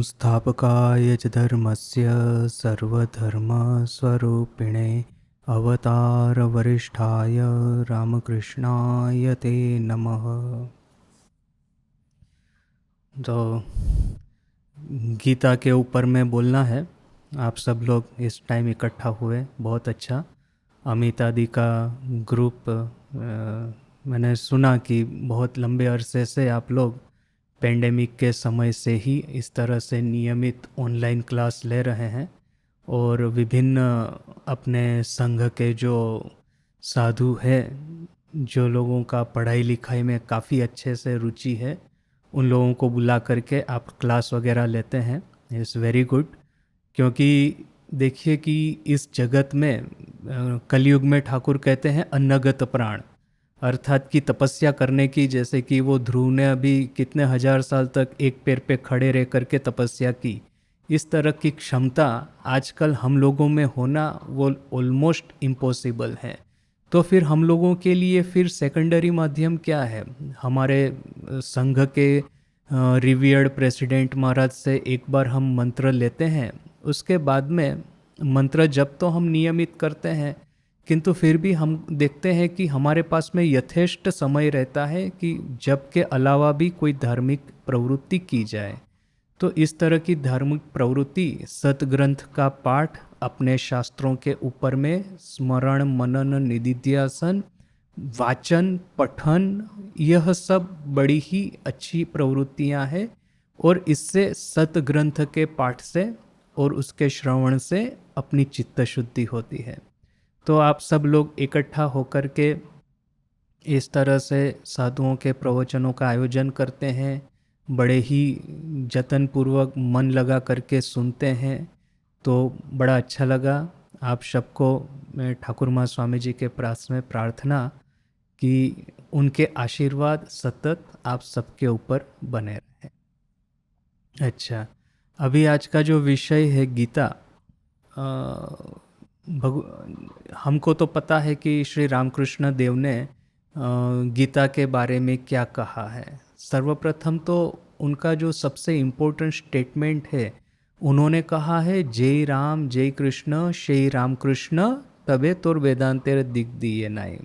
संस्थापकाय च धर्मस्य सर्वधर्मस्वरूपिणे अवतारवरिष्ठाय रामकृष्णाय ते नमः। तो गीता के ऊपर में बोलना है। आप सब लोग इस टाइम इकट्ठा हुए, बहुत अच्छा। अमितादि का ग्रुप, मैंने सुना कि बहुत लंबे अरसे से आप लोग पेंडेमिक के समय से ही इस तरह से नियमित ऑनलाइन क्लास ले रहे हैं और विभिन्न अपने संघ के जो साधु हैं, जो लोगों का पढ़ाई लिखाई में काफ़ी अच्छे से रुचि है, उन लोगों को बुला करके आप क्लास वगैरह लेते हैं। It's very good. क्योंकि देखिए कि इस जगत में कलयुग में ठाकुर कहते हैं अन्नगत प्राण, अर्थात कि तपस्या करने की, जैसे कि वो ध्रुव ने अभी कितने हजार साल तक एक पैर पे खड़े रह करके तपस्या की, इस तरह की क्षमता आजकल हम लोगों में होना वो ऑलमोस्ट इम्पॉसिबल है। तो फिर हम लोगों के लिए फिर सेकेंडरी माध्यम क्या है? हमारे संघ के रिवियर्ड प्रेसिडेंट महाराज से एक बार हम मंत्र लेते हैं, उसके बाद में मंत्र जब तो हम नियमित करते हैं, किंतु फिर भी हम देखते हैं कि हमारे पास में यथेष्ट समय रहता है कि जब के अलावा भी कोई धार्मिक प्रवृत्ति की जाए। तो इस तरह की धार्मिक प्रवृत्ति, सतग्रंथ का पाठ, अपने शास्त्रों के ऊपर में स्मरण मनन निदिध्यासन वाचन पठन, यह सब बड़ी ही अच्छी प्रवृत्तियां हैं। और इससे सतग्रंथ के पाठ से और उसके श्रवण से अपनी चित्त शुद्धि होती है। तो आप सब लोग इकट्ठा होकर के इस तरह से साधुओं के प्रवचनों का आयोजन करते हैं, बड़े ही जतन पूर्वक मन लगा करके सुनते हैं, तो बड़ा अच्छा लगा। आप सबको मैं ठाकुर माँ स्वामी जी के पास में प्रार्थना कि उनके आशीर्वाद सतत आप सबके ऊपर बने रहे। अच्छा, अभी आज का जो विषय है गीता, हमको तो पता है कि श्री रामकृष्ण देव ने गीता के बारे में क्या कहा है। सर्वप्रथम तो उनका जो सबसे इम्पोर्टेंट स्टेटमेंट है, उन्होंने कहा है जय राम जय कृष्ण श्री रामकृष्ण तबे तोर वेदांतेर दिख दिए नाई।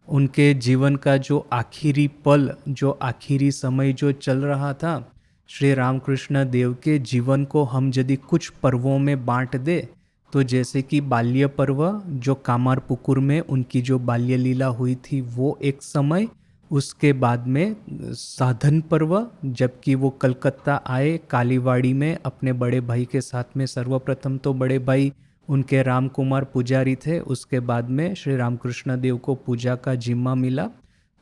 उनके जीवन का जो आखिरी पल, जो आखिरी समय जो चल रहा था, श्री रामकृष्ण देव के जीवन को हम यदि कुछ पर्वों में बांट दे, तो जैसे कि बाल्य पर्व, जो कामारपुकुर में उनकी जो बाल्य लीला हुई थी वो एक समय, उसके बाद में साधन पर्व, जबकि वो कलकत्ता आए कालीवाड़ी में अपने बड़े भाई के साथ में। सर्वप्रथम तो बड़े भाई उनके राम कुमार पुजारी थे, उसके बाद में श्री रामकृष्ण देव को पूजा का जिम्मा मिला।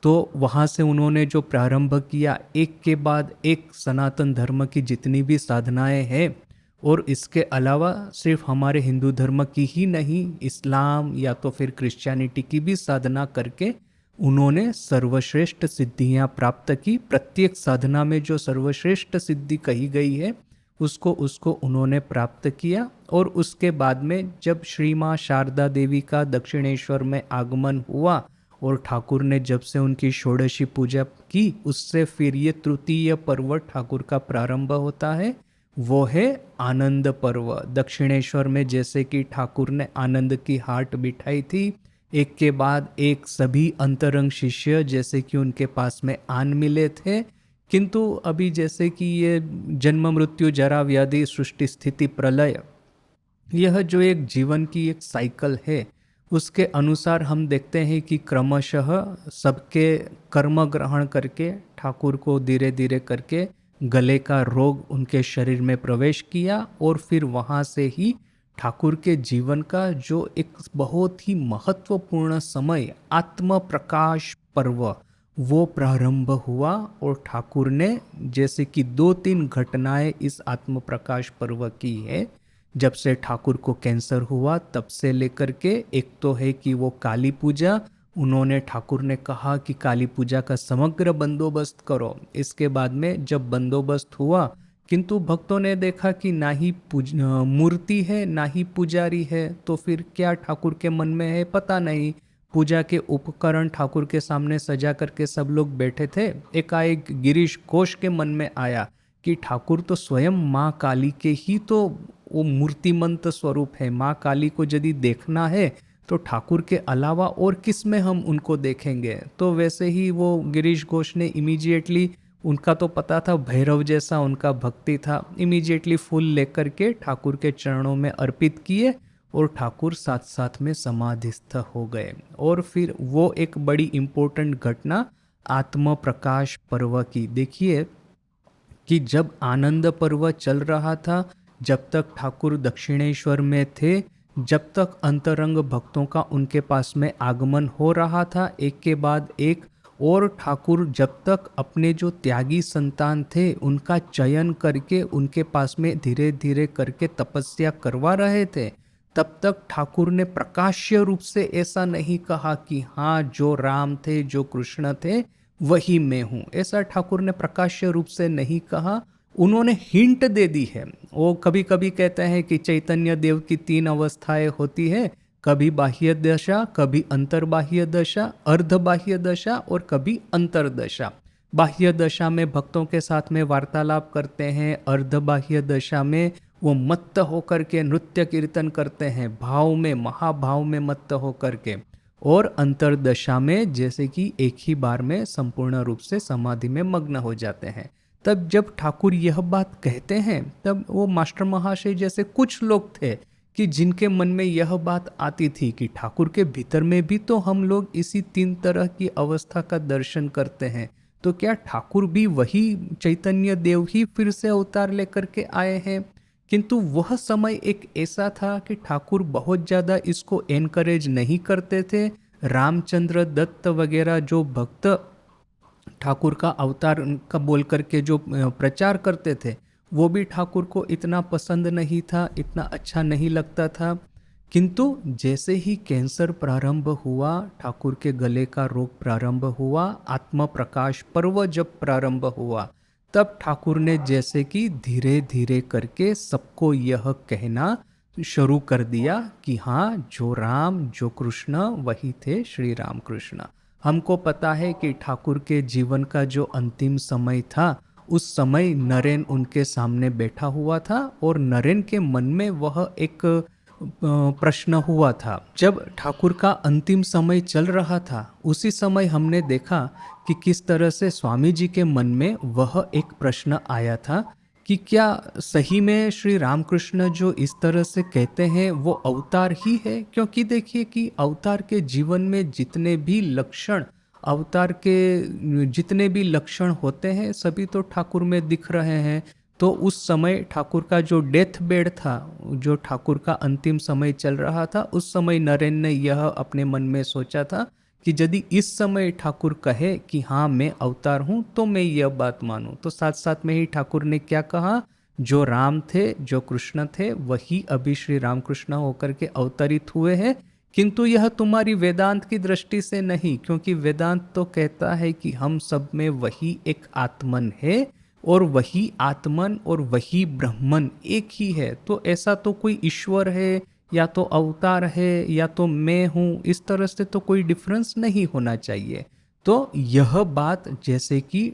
तो वहाँ से उन्होंने जो प्रारंभ किया, एक के बाद एक सनातन धर्म की जितनी भी साधनाएं हैं, और इसके अलावा सिर्फ हमारे हिंदू धर्म की ही नहीं, इस्लाम या तो फिर क्रिश्चियनिटी की भी साधना करके उन्होंने सर्वश्रेष्ठ सिद्धियां प्राप्त की। प्रत्येक साधना में जो सर्वश्रेष्ठ सिद्धि कही गई है उसको उन्होंने प्राप्त किया। और उसके बाद में जब श्री माँ शारदा देवी का दक्षिणेश्वर में आगमन हुआ और ठाकुर ने जब से उनकी षोडशी पूजा की, उससे फिर ये तृतीय पर्व ठाकुर का प्रारंभ होता है, वो है आनंद पर्व। दक्षिणेश्वर में जैसे कि ठाकुर ने आनंद की हाट बिठाई थी, एक के बाद एक सभी अंतरंग शिष्य जैसे कि उनके पास में आन मिले थे। किंतु अभी जैसे कि ये जन्म मृत्यु जरा व्याधि सृष्टि स्थिति प्रलय, यह जो एक जीवन की एक साइकिल है, उसके अनुसार हम देखते हैं कि क्रमशः सबके कर्म ग्रहण करके ठाकुर को धीरे धीरे करके गले का रोग उनके शरीर में प्रवेश किया, और फिर वहाँ से ही ठाकुर के जीवन का जो एक बहुत ही महत्वपूर्ण समय आत्म प्रकाश पर्व वो प्रारंभ हुआ। और ठाकुर ने जैसे कि 2-3 घटनाएं इस आत्म प्रकाश पर्व की है। जब से ठाकुर को कैंसर हुआ तब से लेकर के, एक तो है कि वो काली पूजा, उन्होंने ठाकुर ने कहा कि काली पूजा का समग्र बंदोबस्त करो। इसके बाद में जब बंदोबस्त हुआ, किंतु भक्तों ने देखा कि ना ही मूर्ति है ना ही पुजारी है, तो फिर क्या ठाकुर के मन में है पता नहीं। पूजा के उपकरण ठाकुर के सामने सजा करके सब लोग बैठे थे, एकाएक गिरीश घोष के मन में आया कि ठाकुर तो स्वयं माँ काली के ही तो वो मूर्तिमंत स्वरूप है। माँ काली को यदि देखना है तो ठाकुर के अलावा और किस में हम उनको देखेंगे। तो वैसे ही वो गिरीश घोष ने इमीडिएटली, उनका तो पता था भैरव जैसा उनका भक्ति था, इमीडिएटली फूल लेकर के ठाकुर के चरणों में अर्पित किए और ठाकुर साथ साथ में समाधिस्थ हो गए। और फिर वो एक बड़ी इम्पोर्टेंट घटना आत्म प्रकाश पर्व की देखिए कि जब आनंद पर्व चल रहा था, जब तक ठाकुर दक्षिणेश्वर में थे, जब तक अंतरंग भक्तों का उनके पास में आगमन हो रहा था एक के बाद एक, और ठाकुर जब तक अपने जो त्यागी संतान थे उनका चयन करके उनके पास में धीरे धीरे करके तपस्या करवा रहे थे, तब तक ठाकुर ने प्रकाश्य रूप से ऐसा नहीं कहा कि हाँ जो राम थे जो कृष्ण थे वही मैं हूँ। ऐसा ठाकुर ने प्रकाश्य रूप से नहीं कहा, उन्होंने हिंट दे दी है। वो कभी कभी कहते हैं कि चैतन्य देव की 3 अवस्थाएं होती है, कभी बाह्य दशा, कभी अंतर्बाह्य दशा, अर्ध बाह्य दशा और कभी अंतर्दशा। बाह्य दशा में भक्तों के साथ में वार्तालाप करते हैं, अर्ध बाह्य दशा में वो मत्त होकर के नृत्य कीर्तन करते हैं, भाव में महाभाव में मत्त होकर के, और अंतरदशा में जैसे कि एक ही बार में संपूर्ण रूप से समाधि में मग्न हो जाते हैं। तब जब ठाकुर यह बात कहते हैं तब वो मास्टर महाशय जैसे कुछ लोग थे कि जिनके मन में यह बात आती थी कि ठाकुर के भीतर में भी तो हम लोग इसी 3 तरह की अवस्था का दर्शन करते हैं, तो क्या ठाकुर भी वही चैतन्य देव ही फिर से अवतार लेकर के आए हैं। किंतु वह समय एक ऐसा था कि ठाकुर बहुत ज़्यादा इसको एनकरेज नहीं करते थे। रामचंद्र दत्त वगैरह जो भक्त ठाकुर का अवतार का बोल करके जो प्रचार करते थे, वो भी ठाकुर को इतना पसंद नहीं था, इतना अच्छा नहीं लगता था। किंतु जैसे ही कैंसर प्रारंभ हुआ, ठाकुर के गले का रोग प्रारंभ हुआ, आत्म प्रकाश पर्व जब प्रारंभ हुआ, तब ठाकुर ने जैसे कि धीरे धीरे करके सबको यह कहना शुरू कर दिया कि हाँ जो राम जो कृष्ण वही थे श्री राम कृष्ण। हमको पता है कि ठाकुर के जीवन का जो अंतिम समय था, उस समय नरेन उनके सामने बैठा हुआ था और नरेन के मन में वह एक प्रश्न हुआ था। जब ठाकुर का अंतिम समय चल रहा था, उसी समय हमने देखा कि किस तरह से स्वामी जी के मन में वह एक प्रश्न आया था कि क्या सही में श्री रामकृष्ण जो इस तरह से कहते हैं वो अवतार ही है। क्योंकि देखिए कि अवतार के जीवन में जितने भी लक्षण, अवतार के जितने भी लक्षण होते हैं सभी तो ठाकुर में दिख रहे हैं। तो उस समय ठाकुर का जो डेथ बेड था, जो ठाकुर का अंतिम समय चल रहा था, उस समय नरेन ने यह अपने मन में सोचा था कि यदि इस समय ठाकुर कहे कि हाँ मैं अवतार हूँ तो मैं यह बात मानूं। तो साथ साथ में ही ठाकुर ने क्या कहा, जो राम थे जो कृष्ण थे वही अभी श्री रामकृष्ण होकर के अवतरित हुए हैं, किंतु यह तुम्हारी वेदांत की दृष्टि से नहीं, क्योंकि वेदांत तो कहता है कि हम सब में वही एक आत्मन है और वही आत्मन और वही ब्रह्मन एक ही है। तो ऐसा तो कोई ईश्वर है या तो अवतार है या तो मैं हूँ, इस तरह से तो कोई डिफरेंस नहीं होना चाहिए। तो यह बात जैसे कि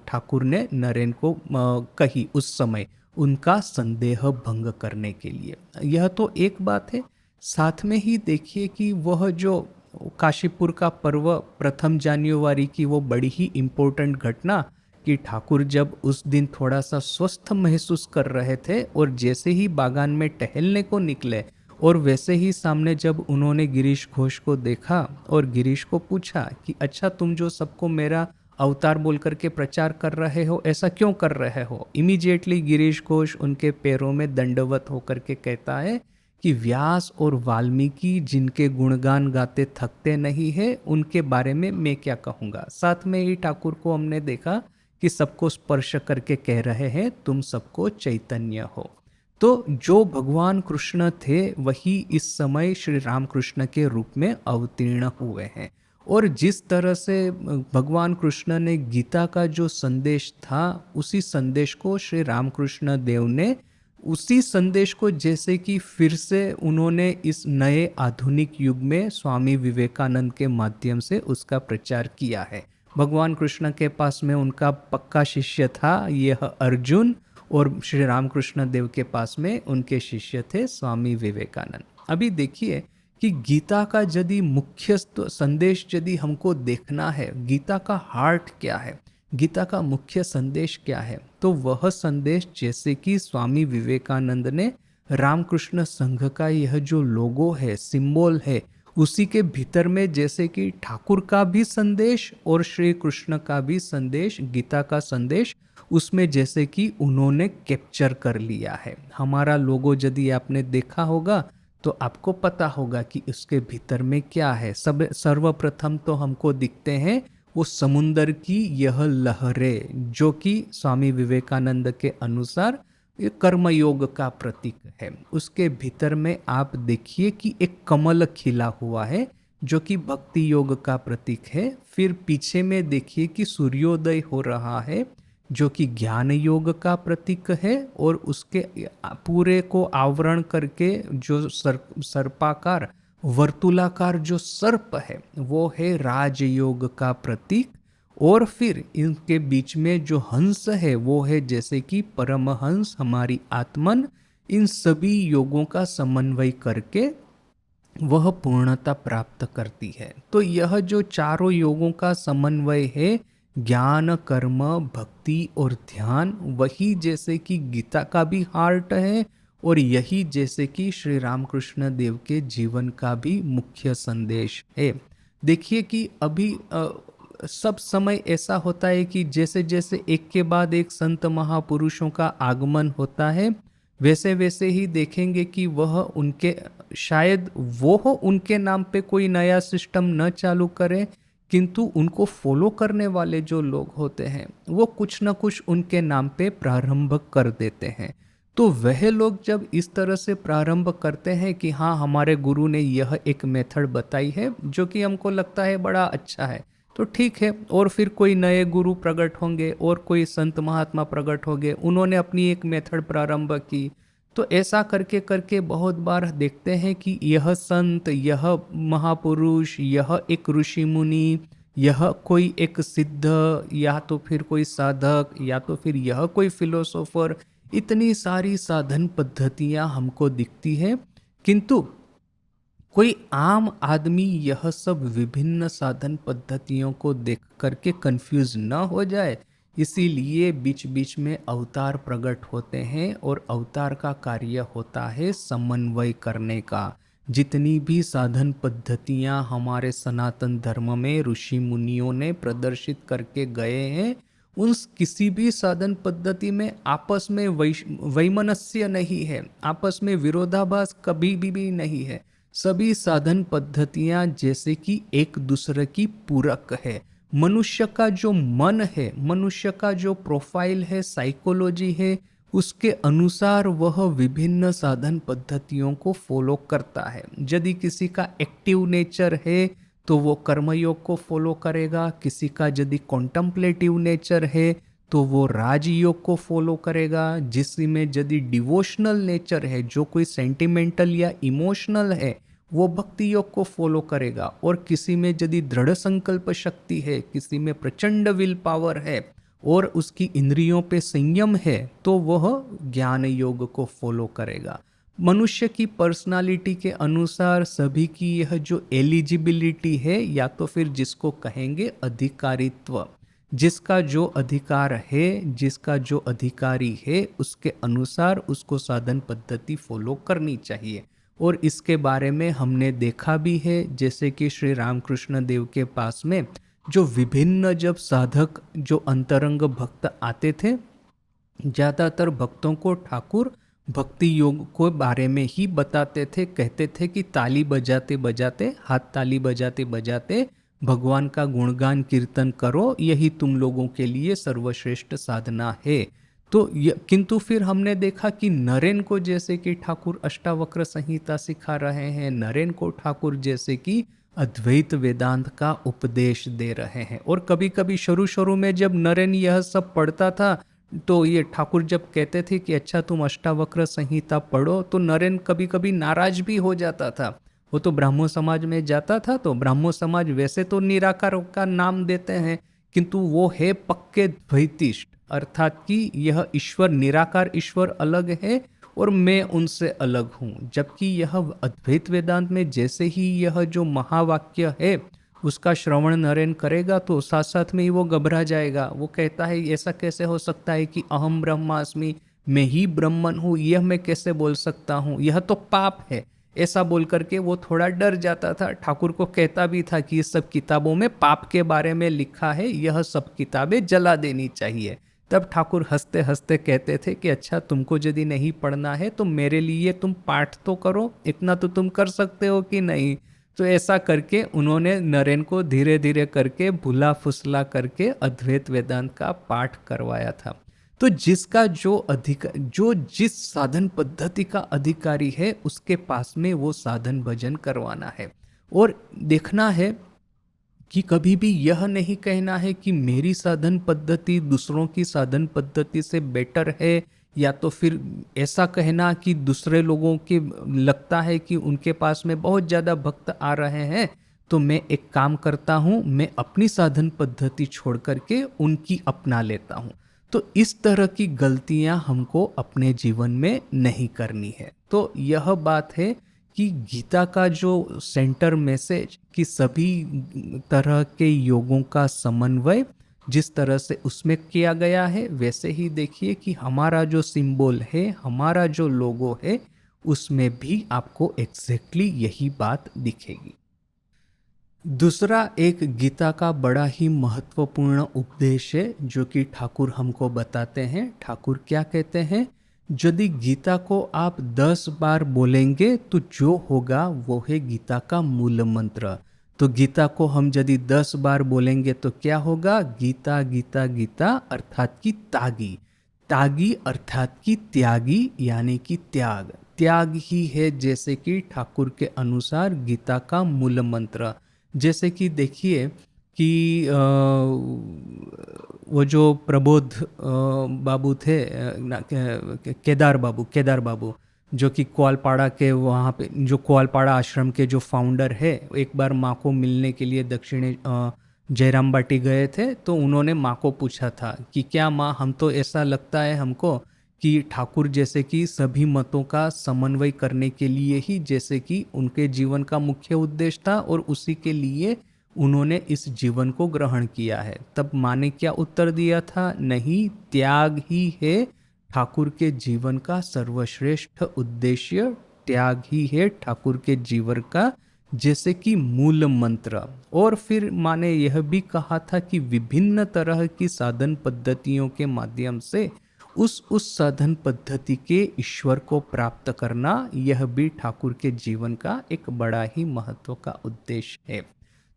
ठाकुर ने नरेन को कही उस समय उनका संदेह भंग करने के लिए, यह तो एक बात है। साथ में ही देखिए कि वह जो काशीपुर का पर्व 1 जनवरी की वो बड़ी ही इम्पोर्टेंट घटना कि ठाकुर जब उस दिन थोड़ा सा स्वस्थ महसूस कर रहे थे और जैसे ही बागान में टहलने को निकले और वैसे ही सामने जब उन्होंने गिरीश घोष को देखा और गिरीश को पूछा कि अच्छा तुम जो सबको मेरा अवतार बोल करके प्रचार कर रहे हो ऐसा क्यों कर रहे हो, इमीडिएटली गिरीश घोष उनके पैरों में दंडवत होकर के कहता है कि व्यास और वाल्मीकि जिनके गुणगान गाते थकते नहीं है उनके बारे में मैं क्या कहूँगा। साथ में ही ठाकुर को हमने देखा कि सबको स्पर्श करके कह रहे हैं तुम सबको चैतन्य हो। तो जो भगवान कृष्ण थे वही इस समय श्री रामकृष्ण के रूप में अवतीर्ण हुए हैं। और जिस तरह से भगवान कृष्ण ने गीता का जो संदेश था, उसी संदेश को श्री रामकृष्ण देव ने उसी संदेश को जैसे कि फिर से उन्होंने इस नए आधुनिक युग में स्वामी विवेकानंद के माध्यम से उसका प्रचार किया है। भगवान कृष्ण के पास में उनका पक्का शिष्य था यह अर्जुन, और श्री रामकृष्ण देव के पास में उनके शिष्य थे स्वामी विवेकानंद। अभी देखिए कि गीता का यदि मुख्य संदेश यदि हमको देखना है, गीता का हार्ट क्या है, गीता का मुख्य संदेश क्या है, तो वह संदेश जैसे कि स्वामी विवेकानंद ने रामकृष्ण संघ का यह जो लोगो है, सिंबल है, उसी के भीतर में जैसे कि ठाकुर का भी संदेश और श्री कृष्ण का भी संदेश, गीता का संदेश, उसमें जैसे कि उन्होंने कैप्चर कर लिया है। हमारा लोगो यदि आपने देखा होगा तो आपको पता होगा कि उसके भीतर में क्या है। सब सर्वप्रथम तो हमको दिखते हैं वो समुंदर की यह लहरें, जो कि स्वामी विवेकानंद के अनुसार ये कर्मयोग का प्रतीक है। उसके भीतर में आप देखिए कि एक कमल खिला हुआ है जो कि भक्ति योग का प्रतीक है। फिर पीछे में देखिए कि सूर्योदय हो रहा है जो कि ज्ञान योग का प्रतीक है, और उसके पूरे को आवरण करके जो सर्पाकार वर्तुलाकार जो सर्प है वो है राजयोग का प्रतीक। और फिर इनके बीच में जो हंस है वो है जैसे कि परमहंस, हमारी आत्मन। इन सभी योगों का समन्वय करके वह पूर्णता प्राप्त करती है। तो यह जो चारों योगों का समन्वय है, ज्ञान, कर्म, भक्ति और ध्यान, वही जैसे कि गीता का भी हार्ट है, और यही जैसे कि श्री रामकृष्ण देव के जीवन का भी मुख्य संदेश है। देखिए कि अभी सब समय ऐसा होता है कि जैसे जैसे एक के बाद एक संत महापुरुषों का आगमन होता है, वैसे वैसे ही देखेंगे कि वह उनके शायद वो उनके नाम पे कोई नया सिस्टम न चालू करें, किंतु उनको फॉलो करने वाले जो लोग होते हैं वो कुछ न कुछ उनके नाम पे प्रारंभ कर देते हैं। तो वह लोग जब इस तरह से प्रारंभ करते हैं कि हाँ, हमारे गुरु ने यह एक मेथड बताई है जो कि हमको लगता है बड़ा अच्छा है, तो ठीक है। और फिर कोई नए गुरु प्रकट होंगे और कोई संत महात्मा प्रकट होंगे, उन्होंने अपनी एक मेथड प्रारंभ की। तो ऐसा करके करके बहुत बार देखते हैं कि यह संत, यह महापुरुष, यह एक ऋषि मुनि, यह कोई एक सिद्ध, या तो फिर कोई साधक, या तो फिर यह कोई फिलोसोफर, इतनी सारी साधन पद्धतियां हमको दिखती है, किंतु कोई आम आदमी यह सब विभिन्न साधन पद्धतियों को देख करके कंफ्यूज न हो जाए, इसीलिए बीच बीच में अवतार प्रकट होते हैं, और अवतार का कार्य होता है समन्वय करने का। जितनी भी साधन पद्धतियां हमारे सनातन धर्म में ऋषि मुनियों ने प्रदर्शित करके गए हैं, उन किसी भी साधन पद्धति में आपस में वैमनस्य नहीं है, आपस में विरोधाभास कभी भी नहीं है। सभी साधन पद्धतियां जैसे कि एक दूसरे की पूरक है। मनुष्य का जो मन है, मनुष्य का जो प्रोफाइल है, साइकोलॉजी है, उसके अनुसार वह विभिन्न साधन पद्धतियों को फॉलो करता है। यदि किसी का एक्टिव नेचर है तो वो कर्मयोग को फॉलो करेगा, किसी का यदि कॉन्टम्पलेटिव नेचर है तो वो राजयोग को फॉलो करेगा, जिसमें यदि डिवोशनल नेचर है, जो कोई सेंटिमेंटल या इमोशनल है, वो भक्ति योग को फॉलो करेगा। और किसी में यदि दृढ़ संकल्प शक्ति है, किसी में प्रचंड विल पावर है और उसकी इंद्रियों पे संयम है, तो वह ज्ञान योग को फॉलो करेगा। मनुष्य की पर्सनालिटी के अनुसार सभी की यह जो एलिजिबिलिटी है, या तो फिर जिसको कहेंगे अधिकारित्व, जिसका जो अधिकार है, जिसका जो अधिकारी है, उसके अनुसार उसको साधन पद्धति फॉलो करनी चाहिए। और इसके बारे में हमने देखा भी है, जैसे कि श्री रामकृष्ण देव के पास में जो विभिन्न जब साधक, जो अंतरंग भक्त आते थे, ज़्यादातर भक्तों को ठाकुर भक्ति योग को बारे में ही बताते थे। कहते थे कि ताली बजाते बजाते, हाथ ताली बजाते बजाते भगवान का गुणगान कीर्तन करो, यही तुम लोगों के लिए सर्वश्रेष्ठ साधना है। तो किंतु फिर हमने देखा कि नरेन को जैसे कि ठाकुर अष्टावक्र संहिता सिखा रहे हैं, नरेन को ठाकुर जैसे कि अद्वैत वेदांत का उपदेश दे रहे हैं। और कभी कभी शुरू में जब नरेन यह सब पढ़ता था, तो ये ठाकुर जब कहते थे कि अच्छा तुम अष्टावक्र संहिता पढ़ो, तो नरेन कभी कभी नाराज भी हो जाता था। वो तो ब्राह्मो समाज में जाता था, तो ब्राह्मो समाज वैसे तो निराकार का नाम देते हैं, किंतु वो है पक्के द्वैतिष्ट, अर्थात कि यह ईश्वर, निराकार ईश्वर अलग है और मैं उनसे अलग हूँ। जबकि यह अद्वैत वेदांत में जैसे ही यह जो महावाक्य है उसका श्रवण नरेन करेगा तो साथ साथ में ही वो घबरा जाएगा। वो कहता है ऐसा कैसे हो सकता है कि अहम ब्रह्मास्मि, मैं ही ब्रह्मन हूँ, यह मैं कैसे बोल सकता हूँ, यह तो पाप है। ऐसा बोल करके वो थोड़ा डर जाता था। ठाकुर को कहता भी था कि इस सब किताबों में पाप के बारे में लिखा है, यह सब किताबें जला देनी चाहिए। तब ठाकुर हंसते हंसते कहते थे कि अच्छा, तुमको यदि नहीं पढ़ना है तो मेरे लिए तुम पाठ तो करो, इतना तो तुम कर सकते हो कि नहीं। तो ऐसा करके उन्होंने नरेन को धीरे धीरे करके भुला फुसला करके अद्वैत वेदांत का पाठ करवाया था। तो जिसका जो जो जिस साधन पद्धति का अधिकारी है उसके पास में वो साधन भजन करवाना है। और देखना है कि कभी भी यह नहीं कहना है कि मेरी साधन पद्धति दूसरों की साधन पद्धति से बेटर है, या तो फिर ऐसा कहना कि दूसरे लोगों के लगता है कि उनके पास में बहुत ज़्यादा भक्त आ रहे हैं तो मैं एक काम करता हूँ, मैं अपनी साधन पद्धति छोड़ करके उनकी अपना लेता हूँ। तो इस तरह की गलतियाँ हमको अपने जीवन में नहीं करनी है। तो यह बात है कि गीता का जो सेंटर मैसेज कि सभी तरह के योगों का समन्वय जिस तरह से उसमें किया गया है, वैसे ही देखिए कि हमारा जो सिंबल है, हमारा जो लोगो है, उसमें भी आपको एग्जैक्टली यही बात दिखेगी। दूसरा एक गीता का बड़ा ही महत्वपूर्ण उपदेश है जो कि ठाकुर हमको बताते हैं। ठाकुर क्या कहते हैं? यदि गीता को आप 10 बार बोलेंगे तो जो होगा वो है गीता का मूल मंत्र। तो गीता को हम यदि 10 बार बोलेंगे तो क्या होगा? गीता गीता गीता अर्थात की तागी, तागी अर्थात की त्यागी, यानी कि त्याग। त्याग ही है जैसे कि ठाकुर के अनुसार गीता का मूल मंत्र। जैसे कि देखिए कि वो जो प्रबोध बाबू थे, केदार बाबू जो कि कोलपाड़ा के वहाँ पे, जो कोलपाड़ा आश्रम के जो फाउंडर है, एक बार माँ को मिलने के लिए दक्षिणी जयराम बाटी गए थे। तो उन्होंने माँ को पूछा था कि क्या माँ, हम तो ऐसा लगता है हमको कि ठाकुर जैसे कि सभी मतों का समन्वय करने के लिए ही जैसे कि उनके जीवन का मुख्य उद्देश्य था और उसी के लिए उन्होंने इस जीवन को ग्रहण किया है। तब माँ ने क्या उत्तर दिया था? नहीं, त्याग ही है ठाकुर के जीवन का सर्वश्रेष्ठ उद्देश्य, त्याग ही है ठाकुर के जीवन का जैसे कि मूल मंत्र। और फिर माँ ने यह भी कहा था कि विभिन्न तरह की साधन पद्धतियों के माध्यम से उस साधन पद्धति के ईश्वर को प्राप्त करना, यह भी ठाकुर के जीवन का एक बड़ा ही महत्व का उद्देश्य है।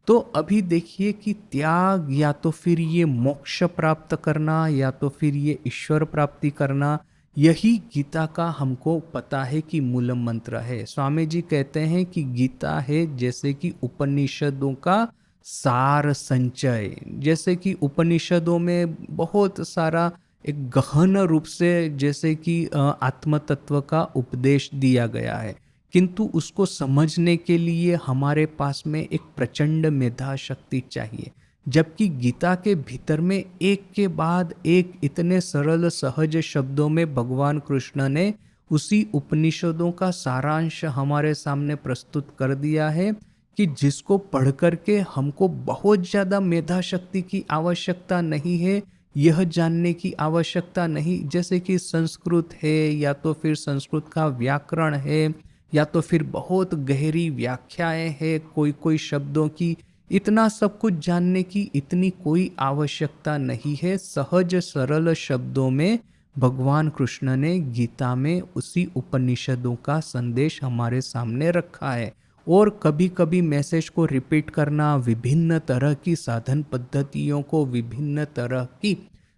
तो अभी देखिए कि त्याग या तो फिर ये मोक्ष प्राप्त करना या तो फिर ये ईश्वर प्राप्ति करना, यही गीता का हमको पता है कि मूल मंत्र है। स्वामी जी कहते हैं कि गीता है जैसे कि उपनिषदों का सार संचय। जैसे कि उपनिषदों में बहुत सारा एक गहन रूप से जैसे कि आत्म तत्व का उपदेश दिया गया है, किंतु उसको समझने के लिए हमारे पास में एक प्रचंड मेधा शक्ति चाहिए। जबकि गीता के भीतर में एक के बाद एक इतने सरल सहज शब्दों में भगवान कृष्ण ने उसी उपनिषदों का सारांश हमारे सामने प्रस्तुत कर दिया है कि जिसको पढ़ करके हमको बहुत ज़्यादा मेधा शक्ति की आवश्यकता नहीं है, यह जानने की आवश्यकता नहीं जैसे कि संस्कृत है या तो फिर संस्कृत का व्याकरण है या तो फिर बहुत गहरी व्याख्याएं हैं कोई कोई शब्दों की। इतना सब कुछ जानने की इतनी कोई आवश्यकता नहीं है। सहज सरल शब्दों में भगवान कृष्ण ने गीता में उसी उपनिषदों का संदेश हमारे सामने रखा है। और कभी कभी मैसेज को रिपीट करना, विभिन्न तरह की साधन पद्धतियों को, विभिन्न तरह की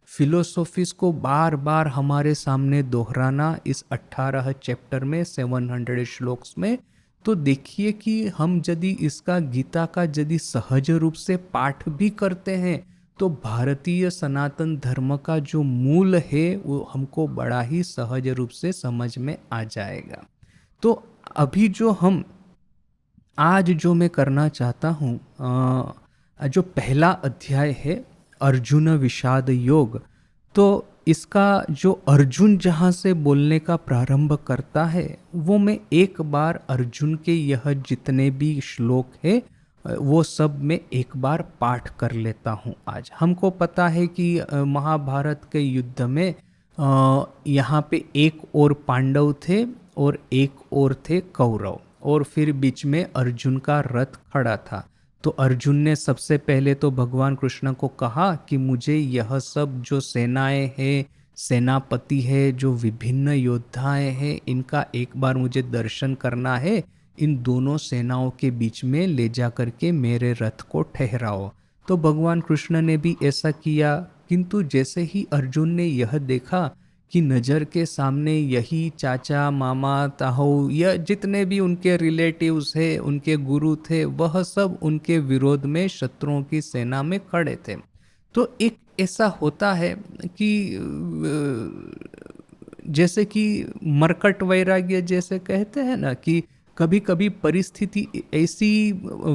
फिलोसॉफीज को बार बार हमारे सामने दोहराना इस 18 चैप्टर में 700 श्लोक्स में। तो देखिए कि हम यदि इसका गीता का यदि सहज रूप से पाठ भी करते हैं तो भारतीय सनातन धर्म का जो मूल है वो हमको बड़ा ही सहज रूप से समझ में आ जाएगा। तो अभी जो हम आज जो मैं करना चाहता हूँ, जो पहला अध्याय है अर्जुन विषाद योग। तो इसका जो अर्जुन जहाँ से बोलने का प्रारंभ करता है, वो मैं एक बार अर्जुन के यह जितने भी श्लोक है वो सब मैं एक बार पाठ कर लेता हूँ। आज हमको पता है कि महाभारत के युद्ध में यहाँ पे एक और पांडव थे और एक और थे कौरव, और फिर बीच में अर्जुन का रथ खड़ा था। तो अर्जुन ने सबसे पहले तो भगवान कृष्ण को कहा कि मुझे यह सब जो सेनाएं हैं, सेनापति है, जो विभिन्न योद्धाएं हैं, इनका एक बार मुझे दर्शन करना है। इन दोनों सेनाओं के बीच में ले जा करके मेरे रथ को ठहराओ। तो भगवान कृष्ण ने भी ऐसा किया, किंतु जैसे ही अर्जुन ने यह देखा कि नज़र के सामने यही चाचा मामा ताऊ या जितने भी उनके रिलेटिव्स है, उनके गुरु थे, वह सब उनके विरोध में शत्रुओं की सेना में खड़े थे। तो एक ऐसा होता है कि जैसे कि मरकट वैराग्य जैसे कहते हैं ना, कि कभी कभी परिस्थिति ऐसी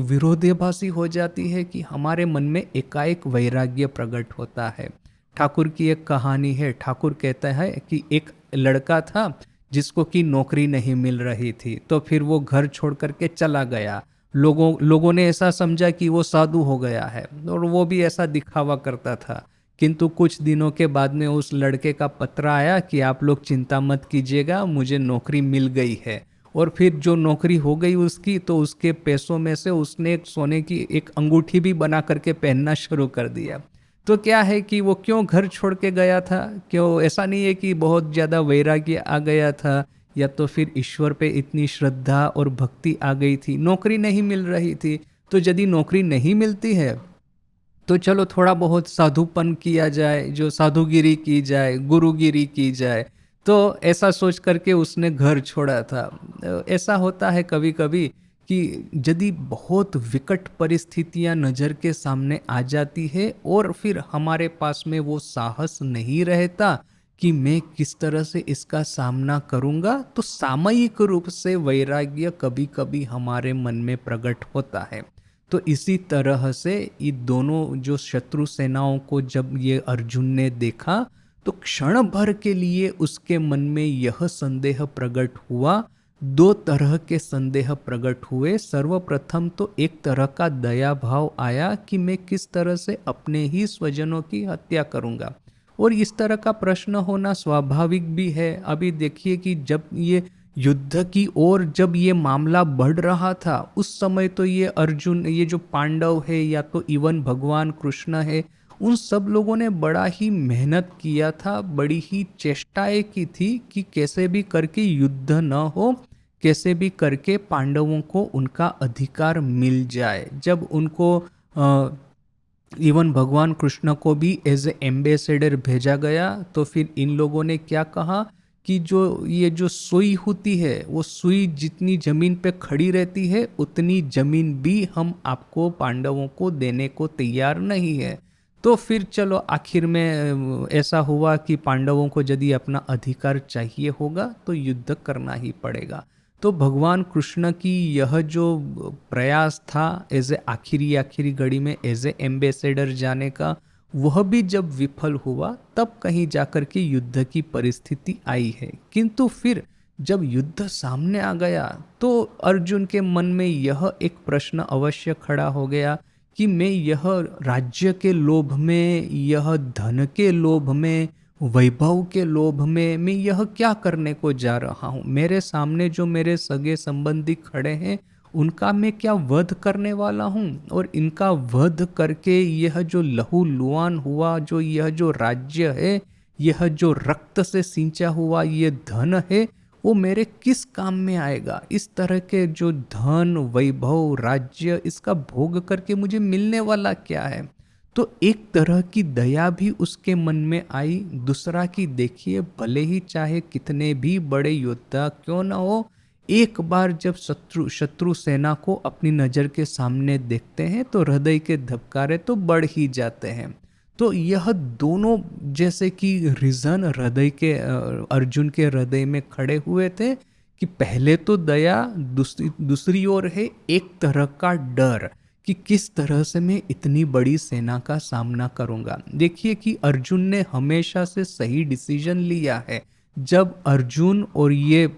विरोधाभासी हो जाती है कि हमारे मन में एकाएक वैराग्य प्रकट होता है। ठाकुर की एक कहानी है। ठाकुर कहता है कि एक लड़का था जिसको कि नौकरी नहीं मिल रही थी, तो फिर वो घर छोड़ करके चला गया। लोगों ने ऐसा समझा कि वो साधु हो गया है, और वो भी ऐसा दिखावा करता था। किंतु कुछ दिनों के बाद में उस लड़के का पत्र आया कि आप लोग चिंता मत कीजिएगा, मुझे नौकरी मिल गई है। और फिर जो नौकरी हो गई उसकी, तो उसके पैसों में से उसने एक सोने की एक अंगूठी भी बना करके पहनना शुरू कर दिया। तो क्या है कि वो क्यों घर छोड़ के गया था? क्यों? ऐसा नहीं है कि बहुत ज़्यादा वैराग्य आ गया था, या तो फिर ईश्वर पे इतनी श्रद्धा और भक्ति आ गई थी। नौकरी नहीं मिल रही थी, तो यदि नौकरी नहीं मिलती है तो चलो थोड़ा बहुत साधुपन किया जाए, जो साधुगिरी की जाए, गुरुगिरी की जाए। तो ऐसा सोच करके उसने घर छोड़ा था। ऐसा होता है कभी कभी कि यदि बहुत विकट परिस्थितियां नज़र के सामने आ जाती है और फिर हमारे पास में वो साहस नहीं रहता कि मैं किस तरह से इसका सामना करूंगा, तो सामयिक रूप से वैराग्य कभी कभी हमारे मन में प्रकट होता है। तो इसी तरह से ये दोनों जो शत्रु सेनाओं को जब ये अर्जुन ने देखा, तो क्षण भर के लिए उसके मन में यह संदेह प्रकट हुआ। दो तरह के संदेह प्रकट हुए। सर्वप्रथम तो एक तरह का दया भाव आया कि मैं किस तरह से अपने ही स्वजनों की हत्या करूंगा, और इस तरह का प्रश्न होना स्वाभाविक भी है। अभी देखिए कि जब ये युद्ध की ओर जब ये मामला बढ़ रहा था, उस समय तो ये अर्जुन, ये जो पांडव है या तो इवन भगवान कृष्ण है, उन सब लोगों ने बड़ा ही मेहनत किया था, बड़ी ही चेष्टाएं की थी कि कैसे भी करके युद्ध न हो, कैसे भी करके पांडवों को उनका अधिकार मिल जाए। जब उनको इवन भगवान कृष्ण को भी एज ए एम्बेसडर भेजा गया, तो फिर इन लोगों ने क्या कहा कि जो ये जो सुई होती है, वो सुई जितनी जमीन पे खड़ी रहती है उतनी जमीन भी हम आपको पांडवों को देने को तैयार नहीं है। तो फिर चलो आखिर में ऐसा हुआ कि पांडवों को यदि अपना अधिकार चाहिए होगा तो युद्ध करना ही पड़ेगा। तो भगवान कृष्ण की यह जो प्रयास था एज ए आखिरी घड़ी में एज ए एम्बेसडर जाने का, वह भी जब विफल हुआ तब कहीं जाकर के युद्ध की परिस्थिति आई है। किंतु फिर जब युद्ध सामने आ गया तो अर्जुन के मन में यह एक प्रश्न अवश्य खड़ा हो गया कि मैं यह राज्य के लोभ में, यह धन के लोभ में, वैभव के लोभ में मैं यह क्या करने को जा रहा हूँ? मेरे सामने जो मेरे सगे संबंधी खड़े हैं उनका मैं क्या वध करने वाला हूँ? और इनका वध करके यह जो लहू लुहान हुआ, जो यह जो राज्य है, यह जो रक्त से सिंचा हुआ ये धन है, वो मेरे किस काम में आएगा? इस तरह के जो धन, वैभव, राज्य, इसका भोग करके मुझे मिलने वाला क्या है? तो एक तरह की दया भी उसके मन में आई। दूसरा कि देखिए, भले ही चाहे कितने भी बड़े योद्धा क्यों ना हो, एक बार जब शत्रु सेना को अपनी नज़र के सामने देखते हैं तो हृदय के धबकारे तो बढ़ ही जाते हैं। तो यह दोनों जैसे कि रीजन हृदय के अर्जुन के हृदय में खड़े हुए थे कि पहले तो दया, दूसरी ओर है एक तरह का डर कि किस तरह से मैं इतनी बड़ी सेना का सामना करूंगा। देखिए कि अर्जुन ने हमेशा से सही डिसीजन लिया है। जब अर्जुन और ये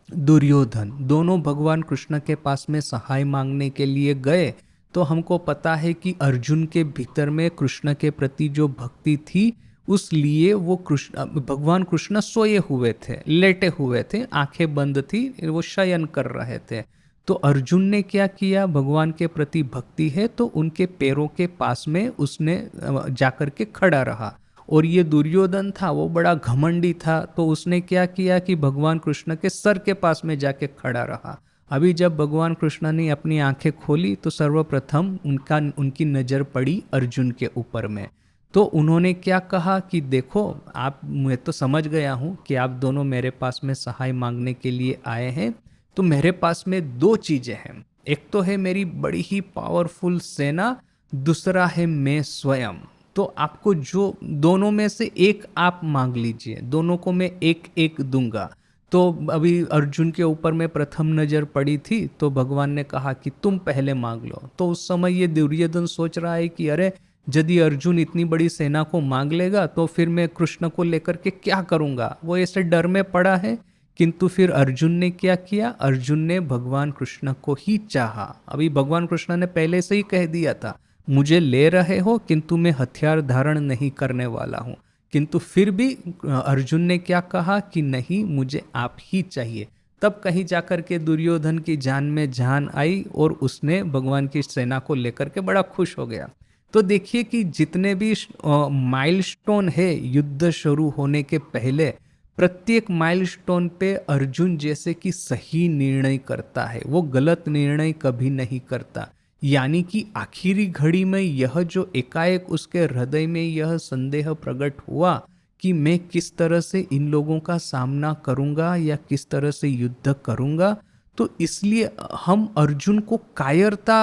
दुर्योधन दोनों भगवान कृष्ण के पास में सहाय मांगने के लिए गए, तो हमको पता है कि अर्जुन के भीतर में कृष्ण के प्रति जो भक्ति थी, उस लिए वो कृष्ण भगवान कृष्ण सोए हुए थे, लेटे हुए थे, आंखें बंद थी, वो शयन कर रहे थे। तो अर्जुन ने क्या किया, भगवान के प्रति भक्ति है तो उनके पैरों के पास में उसने जाकर के खड़ा रहा। और ये दुर्योधन था, वो बड़ा घमंडी था, तो उसने क्या किया कि भगवान कृष्ण के सर के पास में जाके खड़ा रहा। अभी जब भगवान कृष्ण ने अपनी आंखें खोली तो सर्वप्रथम उनकी नज़र पड़ी अर्जुन के ऊपर में। तो उन्होंने क्या कहा कि देखो आप, मैं तो समझ गया हूँ कि आप दोनों मेरे पास में सहाय मांगने के लिए आए हैं, तो मेरे पास में दो चीज़ें हैं। एक तो है मेरी बड़ी ही पावरफुल सेना, दूसरा है मैं स्वयं। तो आपको जो दोनों में से एक आप मांग लीजिए, दोनों को मैं एक एक दूंगा। तो अभी अर्जुन के ऊपर में प्रथम नजर पड़ी थी, तो भगवान ने कहा कि तुम पहले मांग लो। तो उस समय ये दुर्योधन सोच रहा है कि अरे, यदि अर्जुन इतनी बड़ी सेना को मांग लेगा तो फिर मैं कृष्ण को लेकर के क्या करूंगा, वो ऐसे डर में पड़ा है। किंतु फिर अर्जुन ने क्या किया, अर्जुन ने भगवान कृष्ण को ही चाहा। अभी भगवान कृष्ण ने पहले से ही कह दिया था, मुझे ले रहे हो किंतु मैं हथियार धारण नहीं करने वाला हूँ। किंतु फिर भी अर्जुन ने क्या कहा कि नहीं, मुझे आप ही चाहिए। तब कहीं जाकर के दुर्योधन की जान में जान आई और उसने भगवान की सेना को लेकर के बड़ा खुश हो गया। तो देखिए कि जितने भी माइलस्टोन है युद्ध शुरू होने के पहले, प्रत्येक माइलस्टोन पे अर्जुन जैसे कि सही निर्णय करता है, वो गलत निर्णय कभी नहीं करता। यानी कि आखिरी घड़ी में यह जो एकाएक उसके हृदय में यह संदेह प्रकट हुआ कि मैं किस तरह से इन लोगों का सामना करूंगा या किस तरह से युद्ध करूंगा, तो इसलिए हम अर्जुन को कायरता,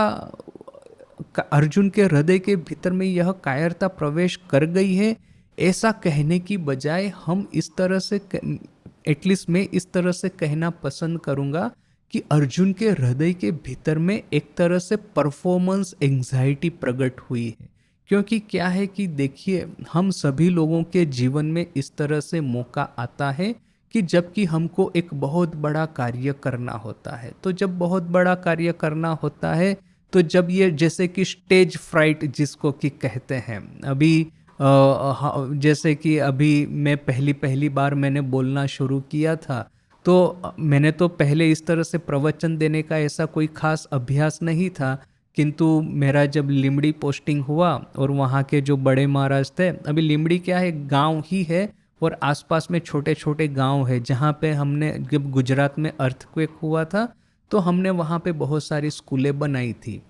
अर्जुन के हृदय के भीतर में यह कायरता प्रवेश कर गई है, ऐसा कहने की बजाय हम इस तरह से, एटलीस्ट मैं इस तरह से कहना पसंद करूंगा कि अर्जुन के हृदय के भीतर में एक तरह से परफॉर्मेंस एंजाइटी प्रकट हुई है। क्योंकि क्या है कि देखिए, हम सभी लोगों के जीवन में इस तरह से मौका आता है कि जबकि हमको एक बहुत बड़ा कार्य करना होता है, तो जब बहुत बड़ा कार्य करना होता है, तो जब ये जैसे कि स्टेज फ्राइट जिसको कि कहते हैं, अभी जैसे कि अभी मैं पहली बार मैंने बोलना शुरू किया था, तो मैंने तो पहले इस तरह से प्रवचन देने का ऐसा कोई खास अभ्यास नहीं था। किंतु मेरा जब लिमड़ी पोस्टिंग हुआ और वहाँ के जो बड़े महाराज थे, अभी लिमड़ी क्या है, गांव ही है और आसपास में छोटे छोटे गांव है, जहाँ पे हमने, जब गुजरात में अर्थक्वेक हुआ था तो हमने वहाँ पे बहुत सारी स्कूलें बनाई थी।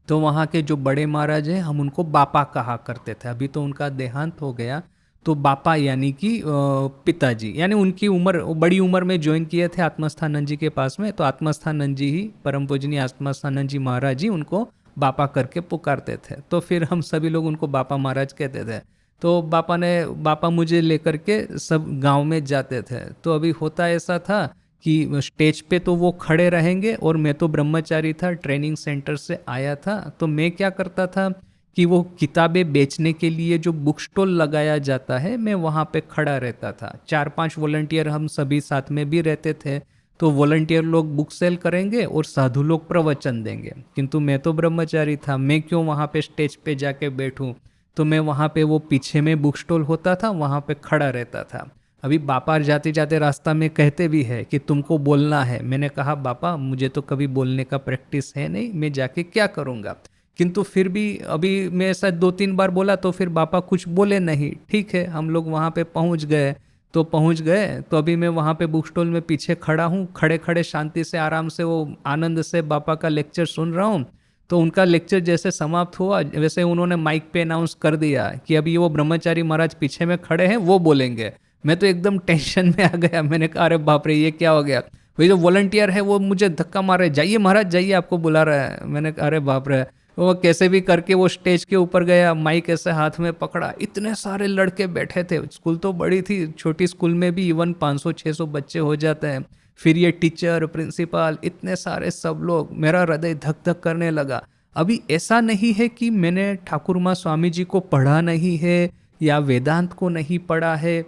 तो वहाँ के जो बड़े महाराज हैं, हम उनको बापा कहा करते थे। अभी तो उनका देहांत हो गया। तो बापा यानी कि पिताजी, यानी उनकी उम्र, बड़ी उम्र में ज्वाइन किए थे आत्मस्थानंद जी के पास में, तो आत्मस्थानंद जी ही, परम पूजनीय आत्मस्थानंद जी महाराज जी उनको बापा करके पुकारते थे। तो फिर हम सभी लोग उनको बापा महाराज कहते थे। तो बापा मुझे लेकर के सब गांव में जाते थे। तो अभी होता ऐसा था कि स्टेज पे तो वो खड़े रहेंगे और मैं तो ब्रह्मचारी था, ट्रेनिंग सेंटर से आया था, तो मैं क्या करता था कि वो किताबें बेचने के लिए जो बुक स्टॉल लगाया जाता है, मैं वहाँ पे खड़ा रहता था। 4-5 वॉलंटियर हम सभी साथ में भी रहते थे। तो वॉलंटियर लोग बुक सेल करेंगे और साधु लोग प्रवचन देंगे। किंतु मैं तो ब्रह्मचारी था, मैं क्यों वहाँ पे स्टेज पे जाके बैठूं। तो मैं वहाँ पे, वो पीछे में बुक स्टॉल होता था, वहाँ पे खड़ा रहता था। अभी बापा जाते जाते रास्ता में कहते भी है कि तुमको बोलना है। मैंने कहा बापा, मुझे तो कभी बोलने का प्रैक्टिस है नहीं, मैं जाके क्या करूँगा। किंतु फिर भी अभी मैं ऐसा 2-3 बार बोला तो फिर बापा कुछ बोले नहीं। ठीक है, हम लोग वहाँ पे पहुँच गए। तो अभी मैं वहाँ पे बुक स्टॉल में पीछे खड़ा हूँ, खड़े खड़े शांति से आराम से वो आनंद से बापा का लेक्चर सुन रहा हूँ। तो उनका लेक्चर जैसे समाप्त हुआ, वैसे उन्होंने माइक पे अनाउंस कर दिया कि अभी वो ब्रह्मचारी महाराज पीछे में खड़े हैं, वो बोलेंगे। मैं तो एकदम टेंशन में आ गया। मैंने कहा अरे बाप रे, ये क्या हो गया। वही जो वॉलंटियर है वो मुझे धक्का मार रहे, जाइए महाराज जाइए, आपको बुला रहा है। मैंने कहा अरे बाप रे। वो कैसे भी करके वो स्टेज के ऊपर गया, माइक ऐसे हाथ में पकड़ा। इतने सारे लड़के बैठे थे, स्कूल तो बड़ी थी, छोटी स्कूल में भी इवन 500-600 बच्चे हो जाते हैं। फिर ये टीचर, प्रिंसिपल, इतने सारे सब लोग, मेरा हृदय धक धक करने लगा। अभी ऐसा नहीं है कि मैंने ठाकुर माँ स्वामी जी को पढ़ा नहीं है या वेदांत को नहीं पढ़ा है,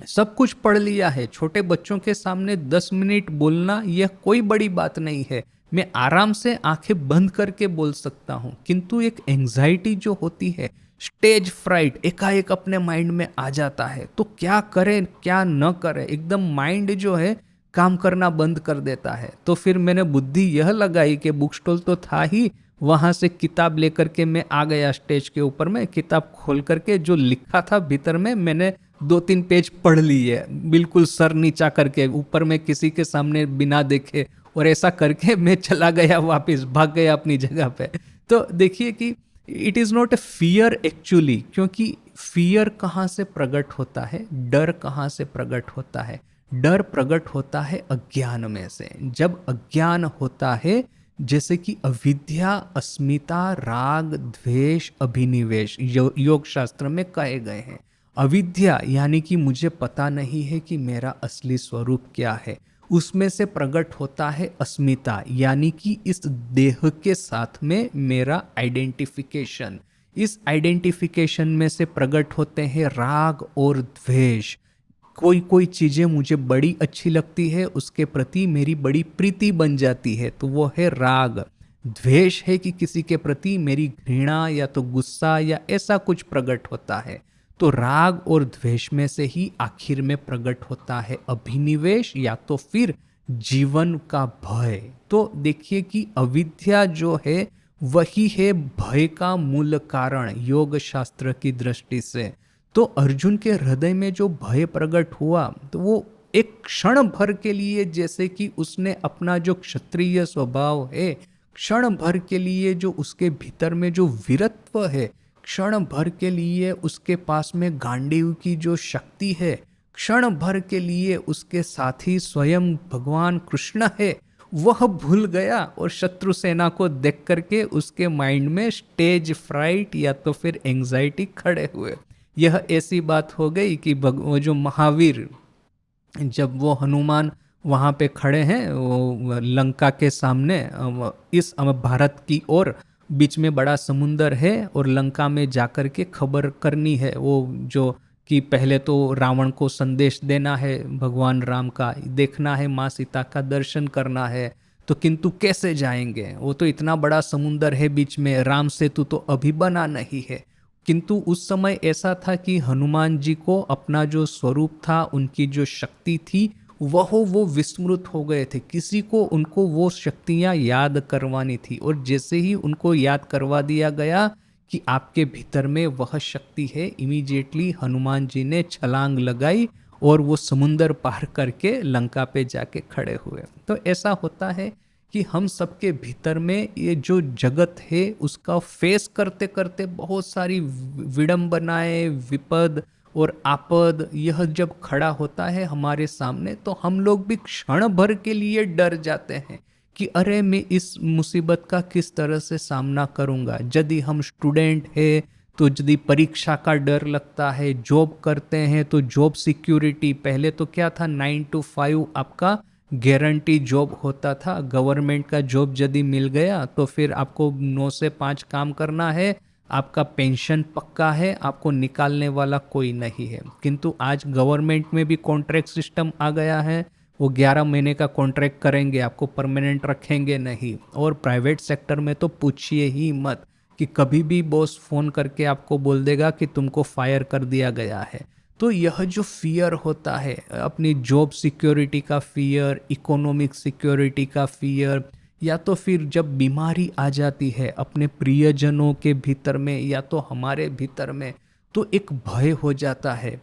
सब कुछ पढ़ लिया है। छोटे बच्चों के सामने 10 मिनट बोलना यह कोई बड़ी बात नहीं है, मैं आराम से आंखें बंद करके बोल सकता हूँ। किंतु एक एंजाइटी जो होती है, स्टेज फ्राइट एकाएक अपने माइंड में आ जाता है, तो क्या करें क्या न करें, एकदम माइंड जो है काम करना बंद कर देता है। तो फिर मैंने बुद्धि यह लगाई कि बुक स्टॉल तो था ही, वहां से किताब लेकर के मैं आ गया स्टेज के ऊपर में, किताब खोल करके जो लिखा था भीतर में मैंने 2-3 पेज पढ़ लिए, बिल्कुल सर नीचा करके ऊपर में किसी के सामने बिना देखे, और ऐसा करके मैं चला गया वापस, भाग गया अपनी जगह पे। तो देखिए कि it is not a fear actually, क्योंकि फियर कहाँ से प्रकट होता है, डर कहाँ से प्रकट होता है? डर प्रकट होता है अज्ञान में से। जब अज्ञान होता है, जैसे कि अविद्या, अस्मिता, राग, द्वेष, अभिनिवेश योग शास्त्र में कहे गए हैं। अविद्या यानी कि मुझे पता नहीं है कि मेरा असली स्वरूप क्या है, उसमें से प्रकट होता है अस्मिता, यानी कि इस देह के साथ में मेरा आइडेंटिफिकेशन। इस आइडेंटिफिकेशन में से प्रकट होते हैं राग और द्वेष। कोई कोई चीज़ें मुझे बड़ी अच्छी लगती है, उसके प्रति मेरी बड़ी प्रीति बन जाती है, तो वो है राग। द्वेष है कि किसी के प्रति मेरी घृणा या तो गुस्सा या ऐसा कुछ प्रकट होता है। तो राग और द्वेष में से ही आखिर में प्रकट होता है अभिनिवेश या तो फिर जीवन का भय। तो देखिए कि अविद्या जो है वही है भय का मूल कारण योग शास्त्र की दृष्टि से। तो अर्जुन के हृदय में जो भय प्रकट हुआ, तो वो एक क्षण भर के लिए, जैसे कि उसने अपना जो क्षत्रिय स्वभाव है, क्षण भर के लिए जो उसके भीतर में जो वीरत्व है, क्षण भर के लिए उसके पास में गांडीव की जो शक्ति है, क्षण भर के लिए उसके साथी स्वयं भगवान कृष्ण है, वह भूल गया और शत्रु सेना को देख करके उसके माइंड में स्टेज फ्राइट या तो फिर एंजाइटी खड़े हुए। यह ऐसी बात हो गई कि वो जो महावीर, जब वो हनुमान वहाँ पे खड़े हैं वो लंका के सामने, इस भारत की ओर बीच में बड़ा समुंदर है और लंका में जाकर के खबर करनी है, वो जो कि पहले तो रावण को संदेश देना है, भगवान राम का देखना है, माँ सीता का दर्शन करना है। तो किंतु कैसे जाएंगे, वो तो इतना बड़ा समुंदर है बीच में, राम सेतु तो अभी बना नहीं है। किंतु उस समय ऐसा था कि हनुमान जी को अपना जो स्वरूप था, उनकी जो शक्ति थी, वो विस्मृत हो गए थे। किसी को उनको वो शक्तियां याद करवानी थी, और जैसे ही उनको याद करवा दिया गया कि आपके भीतर में वह शक्ति है, इमीडिएटली हनुमान जी ने छलांग लगाई और वो समुंदर पार करके लंका पे जाके खड़े हुए। तो ऐसा होता है कि हम सबके भीतर में ये जो जगत है उसका फेस करते करते बहुत सारी विडंबनाएं, विपद और आपद, यह जब खड़ा होता है हमारे सामने, तो हम लोग भी क्षण भर के लिए डर जाते हैं कि अरे मैं इस मुसीबत का किस तरह से सामना करूंगा। यदि हम स्टूडेंट है तो यदि परीक्षा का डर लगता है, जॉब करते हैं तो जॉब सिक्योरिटी, पहले तो क्या था 9 to 5 आपका गारंटी जॉब होता था, गवर्नमेंट का जॉब यदि मिल गया तो फिर आपको 9 से 5 काम करना है, आपका पेंशन पक्का है, आपको निकालने वाला कोई नहीं है। किंतु आज गवर्नमेंट में भी कॉन्ट्रैक्ट सिस्टम आ गया है, वो 11 महीने का कॉन्ट्रैक्ट करेंगे, आपको परमानेंट रखेंगे नहीं। और प्राइवेट सेक्टर में तो पूछिए ही मत कि कभी भी बॉस फ़ोन करके आपको बोल देगा कि तुमको फायर कर दिया गया है। तो यह जो फियर होता है, अपनी जॉब सिक्योरिटी का फियर, इकोनॉमिक सिक्योरिटी का फियर, या तो फिर जब बीमारी आ जाती है अपने प्रियजनों के भीतर में या तो हमारे भीतर में, तो एक भय हो जाता है।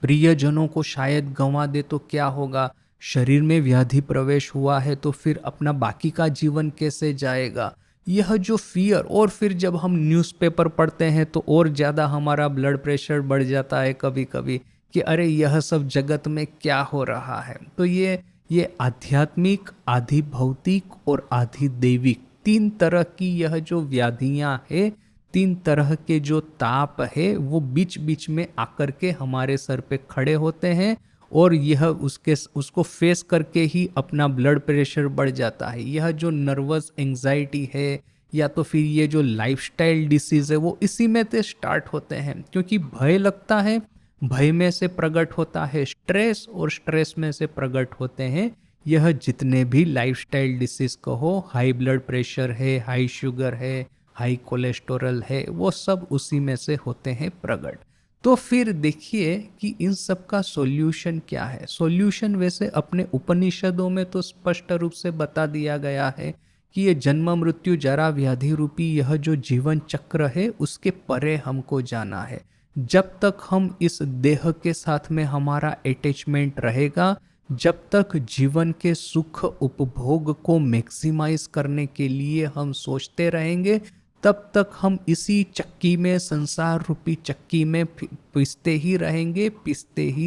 प्रियजनों को शायद गंवा दे तो क्या होगा, शरीर में व्याधि प्रवेश हुआ है तो फिर अपना बाकी का जीवन कैसे जाएगा, यह जो फियर। और फिर जब हम न्यूज़पेपर पढ़ते हैं तो और ज़्यादा हमारा ब्लड प्रेशर बढ़ जाता है कभी कभी कि अरे यह सब जगत में क्या हो रहा है। तो ये आध्यात्मिक, आधि भौतिक और आधि दैविक, 3 तरह की यह जो व्याधियाँ है, 3 तरह के जो ताप है, वो बीच बीच में आकर के हमारे सर पे खड़े होते हैं, और यह उसको फेस करके ही अपना ब्लड प्रेशर बढ़ जाता है। यह जो नर्वस एंजाइटी है या तो फिर ये जो लाइफस्टाइल डिसीज है वो इसी में से स्टार्ट होते हैं, क्योंकि भय लगता है, भय में से प्रकट होता है स्ट्रेस, और स्ट्रेस में से प्रकट होते हैं यह जितने भी लाइफस्टाइल डिसीज कहो, हाई ब्लड प्रेशर है, हाई शुगर है, हाई कोलेस्टेरॉल है, वो सब उसी में से होते हैं प्रकट। तो फिर देखिए कि इन सब का सॉल्यूशन क्या है। सॉल्यूशन वैसे अपने उपनिषदों में तो स्पष्ट रूप से बता दिया गया है कि ये जन्म मृत्यु जरा व्याधि रूपी यह जो जीवन चक्र है उसके परे हमको जाना है। जब तक हम इस देह के साथ में हमारा अटैचमेंट रहेगा, जब तक जीवन के सुख उपभोग को मैक्सिमाइज करने के लिए हम सोचते रहेंगे, तब तक हम इसी चक्की में, संसार रूपी चक्की में पिसते ही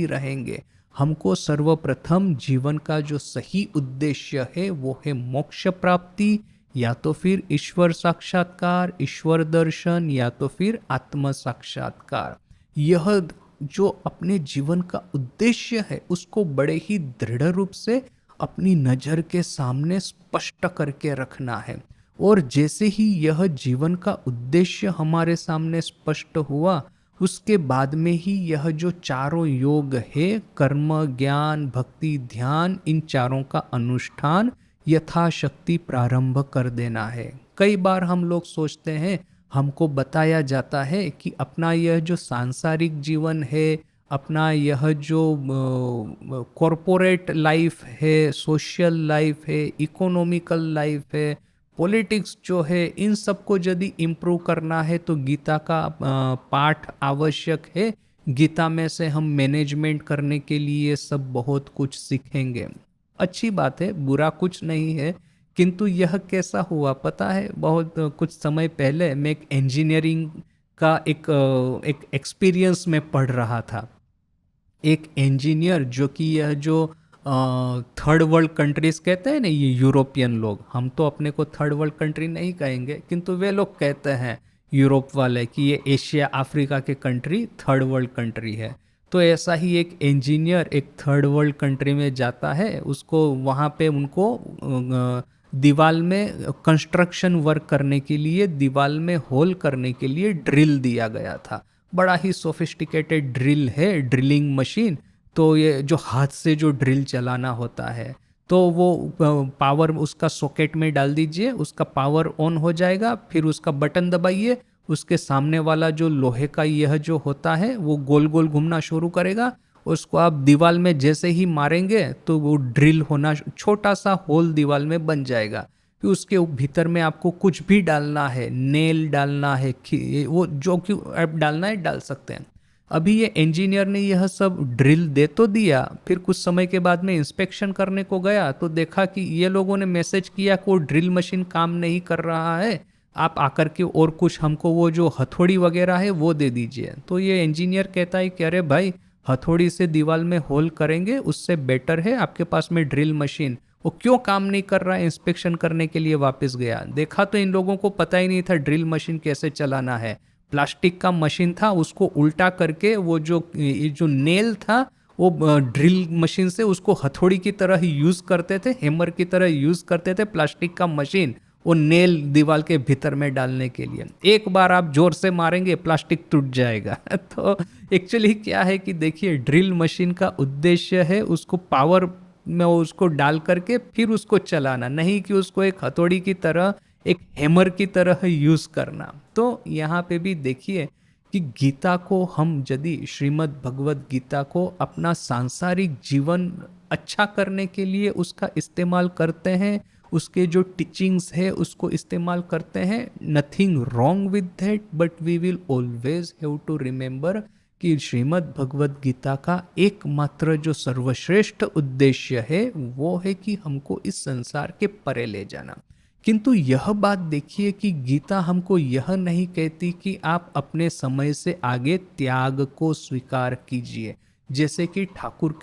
रहेंगे। हमको सर्वप्रथम जीवन का जो सही उद्देश्य है वो है मोक्ष प्राप्ति, या तो फिर ईश्वर साक्षात्कार, ईश्वर दर्शन, या तो फिर आत्म साक्षात्कार। यह जो अपने जीवन का उद्देश्य है उसको बड़े ही दृढ़ रूप से अपनी नज़र के सामने स्पष्ट करके रखना है। और जैसे ही यह जीवन का उद्देश्य हमारे सामने स्पष्ट हुआ, उसके बाद में ही यह जो चारों योग है, कर्म, ज्ञान, भक्ति, ध्यान, इन चारों का अनुष्ठान यथाशक्ति प्रारंभ कर देना है। कई बार हम लोग सोचते हैं, हमको बताया जाता है कि अपना यह जो सांसारिक जीवन है, अपना यह जो कॉरपोरेट लाइफ है, सोशल लाइफ है, इकोनॉमिकल लाइफ है, पॉलिटिक्स जो है, इन सब को यदि इम्प्रूव करना है तो गीता का पाठ आवश्यक है। गीता में से हम मैनेजमेंट करने के लिए सब बहुत कुछ सीखेंगे। अच्छी बात है, बुरा कुछ नहीं है, किंतु यह कैसा हुआ पता है? बहुत कुछ समय पहले मैं एक इंजीनियरिंग का एक एक्सपीरियंस में पढ़ रहा था। एक इंजीनियर जो कि यह जो थर्ड वर्ल्ड कंट्रीज कहते हैं ना, ये यूरोपियन लोग, हम तो अपने को थर्ड वर्ल्ड कंट्री नहीं कहेंगे, किंतु वे लोग कहते हैं यूरोप वाले कि ये एशिया अफ्रीका के कंट्री थर्ड वर्ल्ड कंट्री है। तो ऐसा ही एक इंजीनियर एक थर्ड वर्ल्ड कंट्री में जाता है, उसको वहाँ पे उनको दीवार में कंस्ट्रक्शन वर्क करने के लिए, दीवार में होल करने के लिए ड्रिल दिया गया था। बड़ा ही सोफिस्टिकेटेड ड्रिल है, ड्रिलिंग मशीन। तो ये जो हाथ से जो ड्रिल चलाना होता है, तो वो पावर उसका सॉकेट में डाल दीजिए, उसका पावर ऑन हो जाएगा, फिर उसका बटन दबाइए, उसके सामने वाला जो लोहे का यह जो होता है वो गोल गोल घूमना शुरू करेगा। उसको आप दीवार में जैसे ही मारेंगे तो वो ड्रिल होना, छोटा सा होल दीवार में बन जाएगा। फिर उसके भीतर में आपको कुछ भी डालना है, नेल डालना है, वो जो कि आप डालना है डाल सकते हैं। अभी ये इंजीनियर ने यह सब ड्रिल दे तो दिया, फिर कुछ समय के बाद में इंस्पेक्शन करने को गया तो देखा कि ये लोगों ने मैसेज किया कि वो ड्रिल मशीन काम नहीं कर रहा है, आप आकर के और कुछ हमको वो जो हथौड़ी वगैरह है वो दे दीजिए। तो ये इंजीनियर कहता है कि अरे भाई, हथौड़ी से दीवार में होल करेंगे उससे बेटर है आपके पास में ड्रिल मशीन। वो क्यों काम नहीं कर रहा है? इंस्पेक्शन करने के लिए वापस गया, देखा तो इन लोगों को पता ही नहीं था ड्रिल मशीन कैसे चलाना है। प्लास्टिक का मशीन था, उसको उल्टा करके वो जो नेल था वो ड्रिल मशीन से उसको हथौड़ी की तरह ही यूज़ करते थे, हैमर की तरह यूज़ करते थे प्लास्टिक का मशीन, वो नेल दीवार के भीतर में डालने के लिए। एक बार आप जोर से मारेंगे प्लास्टिक टूट जाएगा। तो एक्चुअली क्या है कि देखिए, ड्रिल मशीन का उद्देश्य है उसको पावर में उसको डाल करके फिर उसको चलाना, नहीं कि उसको एक हथौड़ी की तरह, एक हैमर की तरह यूज़ करना। तो यहाँ पे भी देखिए कि गीता को हम यदि श्रीमद् भगवत गीता को अपना सांसारिक जीवन अच्छा करने के लिए उसका इस्तेमाल करते हैं, उसके जो टीचिंग्स है उसको इस्तेमाल करते हैं, nothing wrong with that, but we will always have to remember कि श्रीमद् भगवत गीता का एकमात्र जो सर्वश्रेष्ठ उद्देश्य है वो है कि हमको इस संसार के परे ले जाना। किंतु यह बात देखिए कि गीता हमको यह नहीं कहती कि आप अपने समय से आगे त्याग को स्वीकार कीजिए। जैसे कि ठाकुर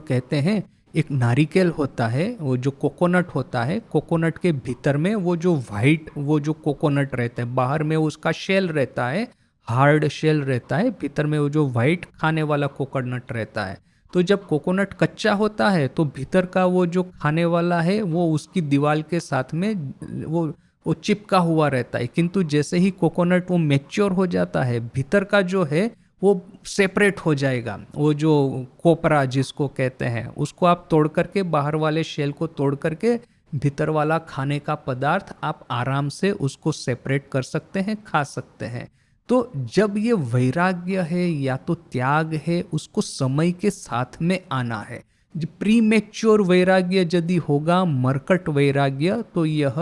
कहते हैं एक नारिकेल होता है, वो जो कोकोनट होता है, कोकोनट के भीतर में वो जो वाइट वो जो कोकोनट रहता है, बाहर में उसका शेल रहता है, हार्ड शेल रहता है, भीतर में वो जो वाइट खाने वाला कोकोनट रहता है। तो जब कोकोनट कच्चा होता है तो भीतर का वो जो खाने वाला है वो उसकी दीवार के साथ में वो चिपका हुआ रहता है, किंतु जैसे ही कोकोनट वो मैच्योर हो जाता है भीतर का जो है वो सेपरेट हो जाएगा। वो जो कोपरा जिसको कहते हैं उसको आप तोड़ करके, बाहर वाले शेल को तोड़ करके भीतर वाला खाने का पदार्थ आप आराम से उसको सेपरेट कर सकते हैं, खा सकते हैं। तो जब ये वैराग्य है या तो त्याग है, उसको समय के साथ में आना है। प्रीमेच्योर वैराग्य यदि होगा, मरकट वैराग्य, तो यह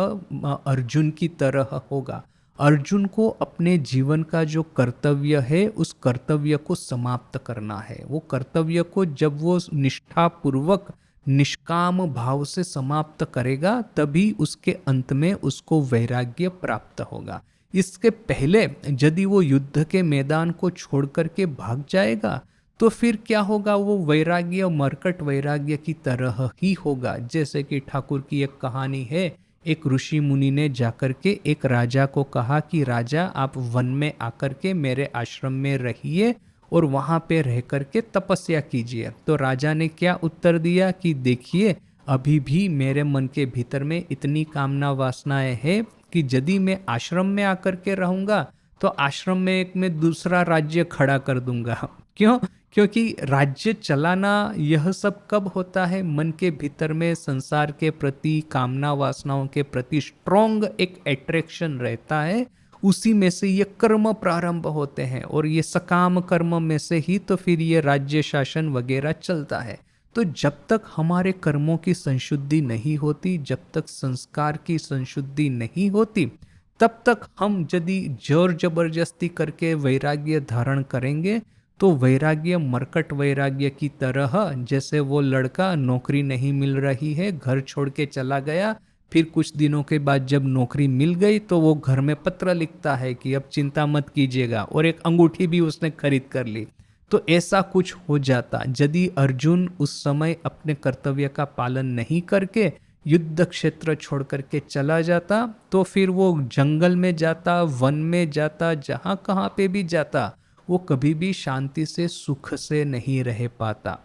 अर्जुन की तरह होगा। अर्जुन को अपने जीवन का जो कर्तव्य है उस कर्तव्य को समाप्त करना है। वो कर्तव्य को जब वो निष्ठापूर्वक निष्काम भाव से समाप्त करेगा तभी उसके अंत में उसको वैराग्य प्राप्त होगा। इसके पहले यदि वो युद्ध के मैदान को छोड़ करके भाग जाएगा तो फिर क्या होगा, वो वैराग्य मरकट वैराग्य की तरह ही होगा। जैसे कि ठाकुर की एक कहानी है, एक ऋषि मुनि ने जाकर के एक राजा को कहा कि राजा आप वन में आकर के मेरे आश्रम में रहिए और वहाँ पे रह करके तपस्या कीजिए। तो राजा ने क्या उत्तर दिया कि देखिए अभी भी मेरे मन के भीतर में इतनी कामना वासनाएं है कि यदि मैं आश्रम में आकर के रहूँगा तो आश्रम में एक मैं दूसरा राज्य खड़ा कर दूंगा। क्यों? क्योंकि राज्य चलाना यह सब कब होता है, मन के भीतर में संसार के प्रति, कामना वासनाओं के प्रति स्ट्रॉन्ग एक अट्रैक्शन रहता है, उसी में से ये कर्म प्रारंभ होते हैं और ये सकाम कर्म में से ही तो फिर ये राज्य शासन वगैरह चलता है। तो जब तक हमारे कर्मों की संशुद्धि नहीं होती, जब तक संस्कार की संशुद्धि नहीं होती, तब तक हम यदि जोर जबरदस्ती करके वैराग्य धारण करेंगे तो वैराग्य मरकट वैराग्य की तरह, जैसे वो लड़का नौकरी नहीं मिल रही है, घर छोड़ के चला गया, फिर कुछ दिनों के बाद जब नौकरी मिल गई तो वो घर में पत्र लिखता है कि अब चिंता मत कीजिएगा, और एक अंगूठी भी उसने खरीद कर ली। तो ऐसा कुछ हो जाता यदि अर्जुन उस समय अपने कर्तव्य का पालन नहीं करके युद्ध क्षेत्र छोड़ करके चला जाता, तो फिर वो जंगल में जाता, वन में जाता, जहाँ कहाँ पे भी जाता, वो कभी भी शांति से सुख से नहीं रह पाता।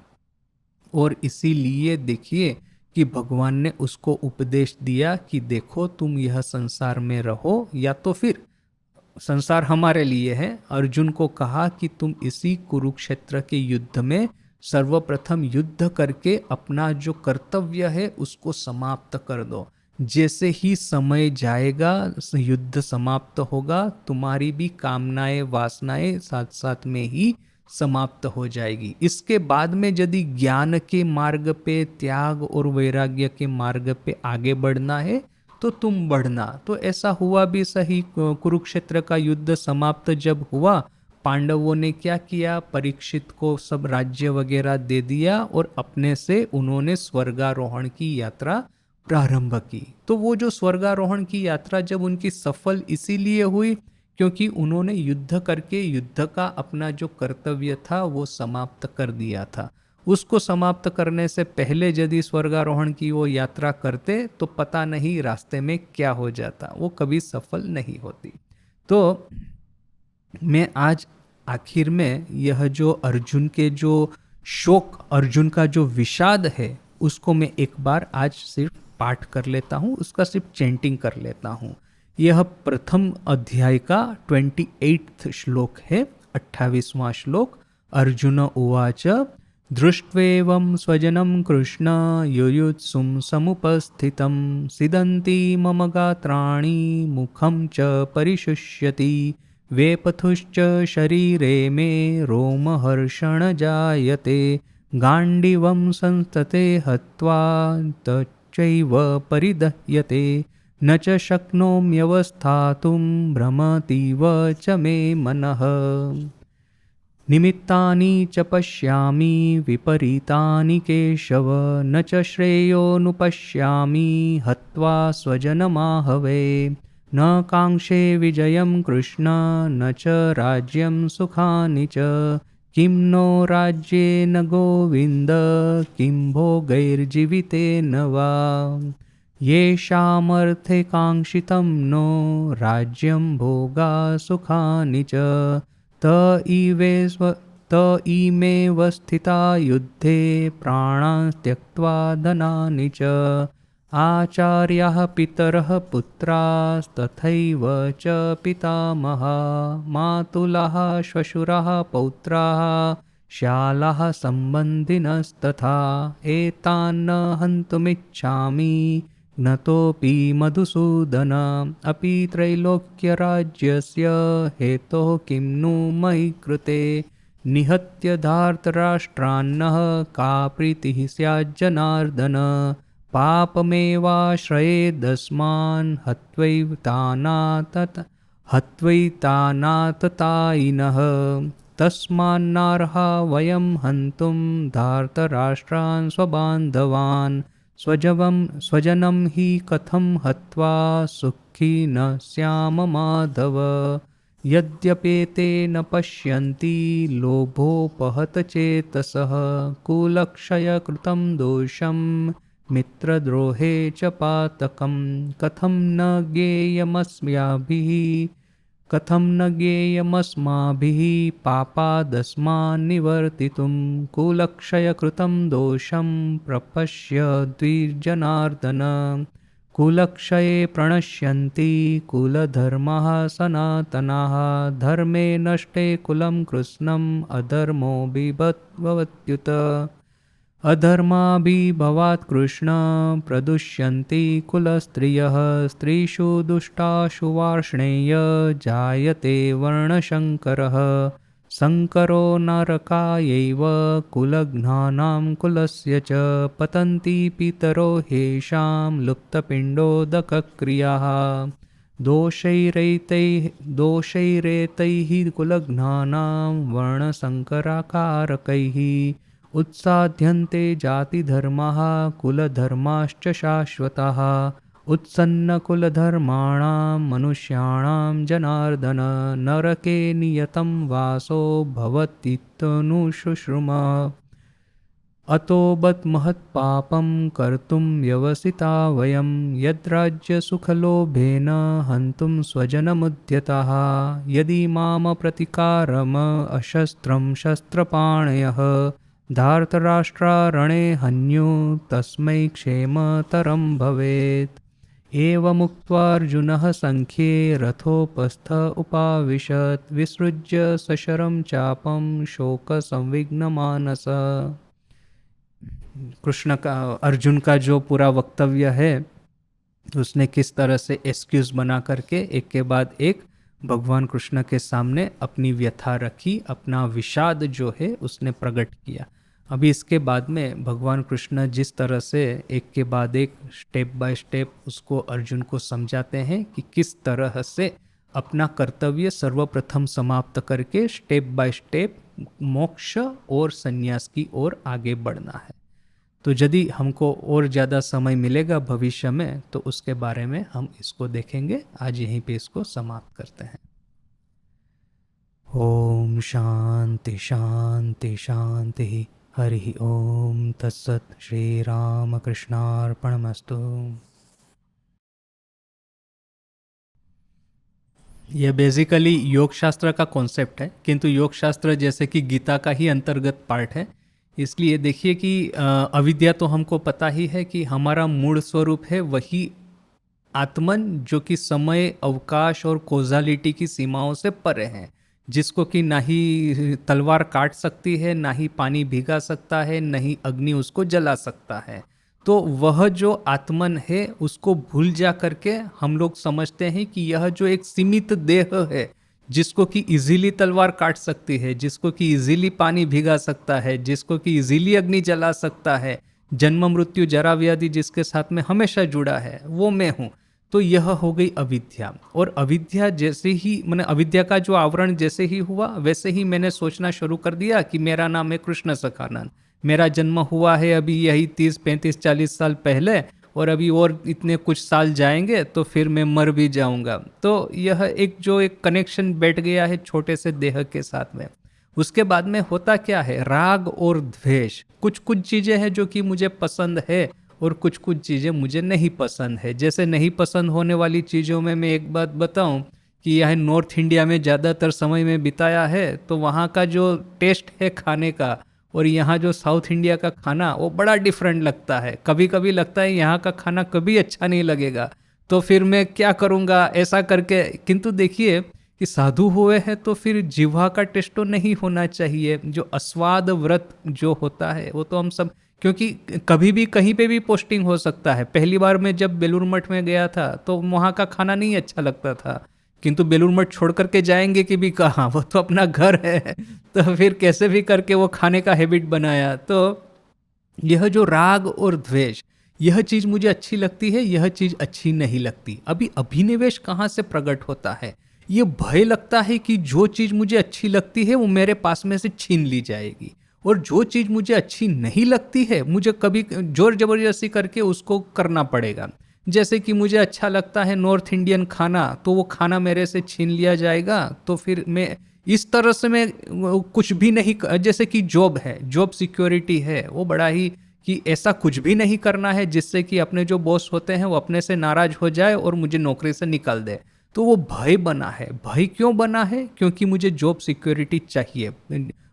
और इसीलिए देखिए कि भगवान ने उसको उपदेश दिया कि देखो तुम यह संसार में रहो या तो फिर संसार हमारे लिए है। अर्जुन को कहा कि तुम इसी कुरुक्षेत्र के युद्ध में सर्वप्रथम युद्ध करके अपना जो कर्तव्य है उसको समाप्त कर दो। जैसे ही समय जाएगा, युद्ध समाप्त होगा, तुम्हारी भी कामनाएं वासनाएं साथ साथ में ही समाप्त हो जाएगी। इसके बाद में यदि ज्ञान के मार्ग पे, त्याग और वैराग्य के मार्ग पे आगे बढ़ना है तो तुम बढ़ना। तो ऐसा हुआ भी सही। कुरुक्षेत्र का युद्ध समाप्त जब हुआ, पांडवों ने क्या किया, परीक्षित को सब राज्य वगैरह दे दिया और अपने से उन्होंने स्वर्गारोहण की यात्रा प्रारंभ की। तो वो जो स्वर्गारोहण की यात्रा जब उनकी सफल इसीलिए हुई क्योंकि उन्होंने युद्ध करके युद्ध का अपना जो कर्तव्य था वो समाप्त कर दिया था। उसको समाप्त करने से पहले यदि स्वर्गारोहण की वो यात्रा करते तो पता नहीं रास्ते में क्या हो जाता, वो कभी सफल नहीं होती। तो मैं आज आखिर में यह जो अर्जुन के जो शोक, अर्जुन का जो विषाद है, उसको मैं एक बार आज सिर्फ पाठ कर लेता हूँ, उसका सिर्फ चैंटिंग कर लेता हूँ। यह प्रथम अध्याय का 28वां श्लोक है, 28वां श्लोक। अर्जुन उवाच दृष्ट्वेवं स्वजनं कृष्ण युयुत्सुं समुपस्थितं सिदन्ति मम गात्राणि मुखं च परिशुष्यति वेपथुश्च शरीरे मे रोमहर्षण जायते गाण्डीवं संस्तते हत्वा तच्चैव परिदह्यते न च शक्नोम्यवस्थातुं भ्रमतीव च मे मनः निमित्तानि च पश्यामि विपरीतानि केशव न च श्रेयोनुपश्यामि हत्वा स्वजनमाहवे न कांक्षे विजयं कृष्ण न च राज्यं सुखानि च किं नो राज्येन गोविन्द किं भोगैर्जीवितेन वा येषामर्थे काङ्क्षितं नो राज्यं भोगा सुखानि च त त इमेव स्थिता युद्धे प्राणान् त्यक्त्वा धनानि च आचार्याः पितरः पुत्रास्तथैव च पितामहा मातुलः श्वशुरः पौत्राः श्यालाः सम्बन्धिनस्तथा एतान् न हन्तुमिच्छामि ज्ञतोऽपि मधुसूदन अपि त्रैलोक्यराज्यस्य हेतोः किं नु मयि कृते निहत्य धार्तराष्ट्रान्नः का प्रीतिः स्याज्जनार्दन पापमेवाश्रयेदस्मान् हत्वैतानाततायिनः तस्मान्नार्हा वयं हन्तुं धार्तराष्ट्रान् स्वबान्धवान् स्वजनं हि कथं हत्वा सुखी न स्याम माधव यद्यपेते न पश्यन्ति लोभोपहत चेतसः कुलक्षयकृतं दोषं मित्रद्रोहे च पातकं कथं न ज्ञेयमस्माभिः पापादस्मान् निवर्तितुं कुलक्षयकृतं दोषं प्रपश्य द्विजनार्दन कुलक्षये प्रणश्यन्ति कुलधर्मः सनातनः धर्मे नष्टे कुलं कृत्स्नम् अधर्मो बिभवत्युत अधर्माभिभवात् कृष्ण प्रदुष्यन्ति कुलस्त्रियः स्त्रीषु दुष्टाशु वार्ष्णेय जायते वर्णशङ्करः शङ्करो नरकायैव कुलघ्नानां कुलस्य च पतन्ति पितरो हेषां लुप्तपिण्डोदकक्रियाः दोषैरेतैः कुलघ्नानां वर्णसङ्कराकारकैः उत्साध्यन्ते जातिधर्माः कुलधर्माश्च शाश्वताः उत्सन्नकुलधर्माणां मनुष्याणां जनार्दन नरके नियतं वासो भवतीत्यनुशुश्रुम अतो बत महत्पापं कर्तुं व्यवसिता वयं यद्राज्यसुखलोभेन हन्तुं स्वजनमुद्यताः यदि माम प्रतिकारम अशस्त्रं शस्त्रपाणयः धार्तराष्ट्रारणे हन्यु तस्मै क्षेमतरं भवेत् एवमुक्त्वार्जुनः सङ्ख्ये रथोपस्थ उपाविशत् विसृज्य सशरं चापं शोकसंविघ्नमानस। कृष्ण का अर्जुन का जो पूरा वक्तव्य है उसने किस तरह से एक्सक्यूज बना करके एक के बाद एक भगवान कृष्ण के सामने अपनी व्यथा रखी, अपना विषाद जो है उसने प्रकट किया। अभी इसके बाद में भगवान कृष्ण जिस तरह से एक के बाद एक स्टेप बाय स्टेप उसको अर्जुन को समझाते हैं कि किस तरह से अपना कर्तव्य सर्वप्रथम समाप्त करके स्टेप बाय स्टेप मोक्ष और संन्यास की ओर आगे बढ़ना है। तो यदि हमको और ज़्यादा समय मिलेगा भविष्य में तो उसके बारे में हम इसको देखेंगे। आज यहीं पे इसको समाप्त करते हैं। ओम शांति शांति शांति। हरि ओम तत्सत। श्री राम कृष्णार्पणमस्तु। यह बेसिकली योग शास्त्र का कॉन्सेप्ट है, किंतु योग शास्त्र जैसे कि गीता का ही अंतर्गत पार्ट है। इसलिए देखिए कि अविद्या तो हमको पता ही है कि हमारा मूल स्वरूप है वही आत्मन, जो कि समय अवकाश और कोजालिटी की सीमाओं से परे है, जिसको कि ना ही तलवार काट सकती है, ना ही पानी भिगा सकता है, ना ही अग्नि उसको जला सकता है। तो वह जो आत्मन है उसको भूल जा करके हम लोग समझते हैं कि यह जो एक सीमित देह है जिसको कि इजीली तलवार काट सकती है, जिसको कि इजीली पानी भिगा सकता है, जिसको कि इजीली अग्नि जला सकता है, जन्म मृत्यु जरा व्याधि जिसके साथ में हमेशा जुड़ा है, वो मैं हूँ। तो यह हो गई अविद्या। और अविद्या जैसे ही मैंने अविद्या का जो आवरण जैसे ही हुआ वैसे ही मैंने सोचना शुरू कर दिया कि मेरा नाम है कृष्ण सखानंद, मेरा जन्म हुआ है अभी यही 30, 35, 40 साल पहले, और अभी और इतने कुछ साल जाएंगे तो फिर मैं मर भी जाऊंगा। तो यह एक कनेक्शन बैठ गया है छोटे से देह के साथ में। उसके बाद में होता क्या है, राग और द्वेष। कुछ कुछ चीज़ें हैं जो कि मुझे पसंद है और कुछ कुछ चीज़ें मुझे नहीं पसंद है। जैसे नहीं पसंद होने वाली चीज़ों में मैं एक बात बताऊं कि यह नॉर्थ इंडिया में ज़्यादातर समय में बिताया है, तो वहाँ का जो टेस्ट है खाने का और यहाँ जो साउथ इंडिया का खाना वो बड़ा डिफरेंट लगता है। कभी कभी लगता है यहाँ का खाना कभी अच्छा नहीं लगेगा, तो फिर मैं क्या करूँगा ऐसा करके। किंतु देखिए कि साधु हुए हैं तो फिर जिह्वा का टेस्ट तो नहीं होना चाहिए। जो अस्वाद व्रत जो होता है वो तो हम सब, क्योंकि कभी भी कहीं पे भी पोस्टिंग हो सकता है। पहली बार मैं जब बेलूर मठ में गया था तो वहाँ का खाना नहीं अच्छा लगता था, किंतु बेलूर मठ छोड़ करके जाएंगे कि भी कहाँ, वो तो अपना घर है। तो फिर कैसे भी करके वो खाने का हैबिट बनाया। तो यह जो राग और द्वेष, यह चीज़ मुझे अच्छी लगती है, यह चीज़ अच्छी नहीं लगती। अभी अभिनिवेश कहाँ से प्रकट होता है? ये भय लगता है कि जो चीज़ मुझे अच्छी लगती है वो मेरे पास में से छीन ली जाएगी, और जो चीज़ मुझे अच्छी नहीं लगती है मुझे कभी जोर जबरदस्ती करके उसको करना पड़ेगा। जैसे कि मुझे अच्छा लगता है नॉर्थ इंडियन खाना, तो वो खाना मेरे से छीन लिया जाएगा, तो फिर मैं इस तरह से मैं कुछ भी नहीं जैसे कि जॉब है, जॉब सिक्योरिटी है, वो बड़ा ही कि ऐसा कुछ भी नहीं करना है जिससे कि अपने जो बॉस होते हैं वो अपने से नाराज हो जाए और मुझे नौकरी से निकाल दे। तो वो भय बना है। भय क्यों बना है? क्योंकि मुझे जॉब सिक्योरिटी चाहिए।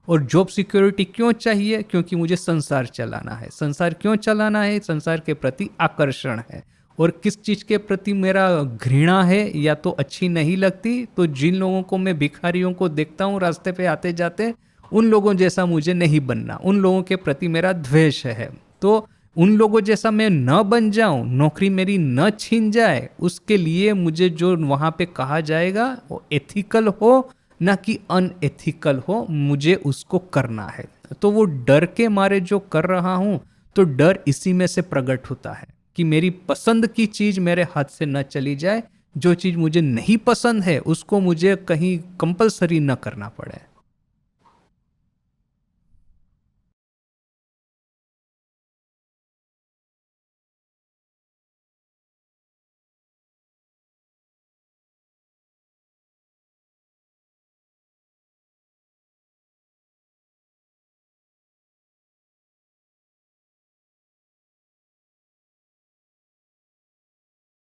और जॉब सिक्योरिटी क्यों चाहिए? क्योंकि मुझे संसार चलाना है। संसार क्यों चलाना है? संसार के प्रति आकर्षण है। और किस चीज़ के प्रति मेरा घृणा है या तो अच्छी नहीं लगती, तो जिन लोगों को मैं भिखारियों को देखता हूँ रास्ते पे आते जाते, उन लोगों जैसा मुझे नहीं बनना, उन लोगों के प्रति मेरा द्वेष है। तो उन लोगों जैसा मैं न बन जाऊं, नौकरी मेरी न छीन जाए, उसके लिए मुझे जो वहाँ पे कहा जाएगा वो एथिकल हो ना कि अनएथिकल हो, मुझे उसको करना है। तो वो डर के मारे जो कर रहा हूँ, तो डर इसी में से प्रकट होता है कि मेरी पसंद की चीज़ मेरे हाथ से न चली जाए, जो चीज़ मुझे नहीं पसंद है उसको मुझे कहीं कंपलसरी न करना पड़े।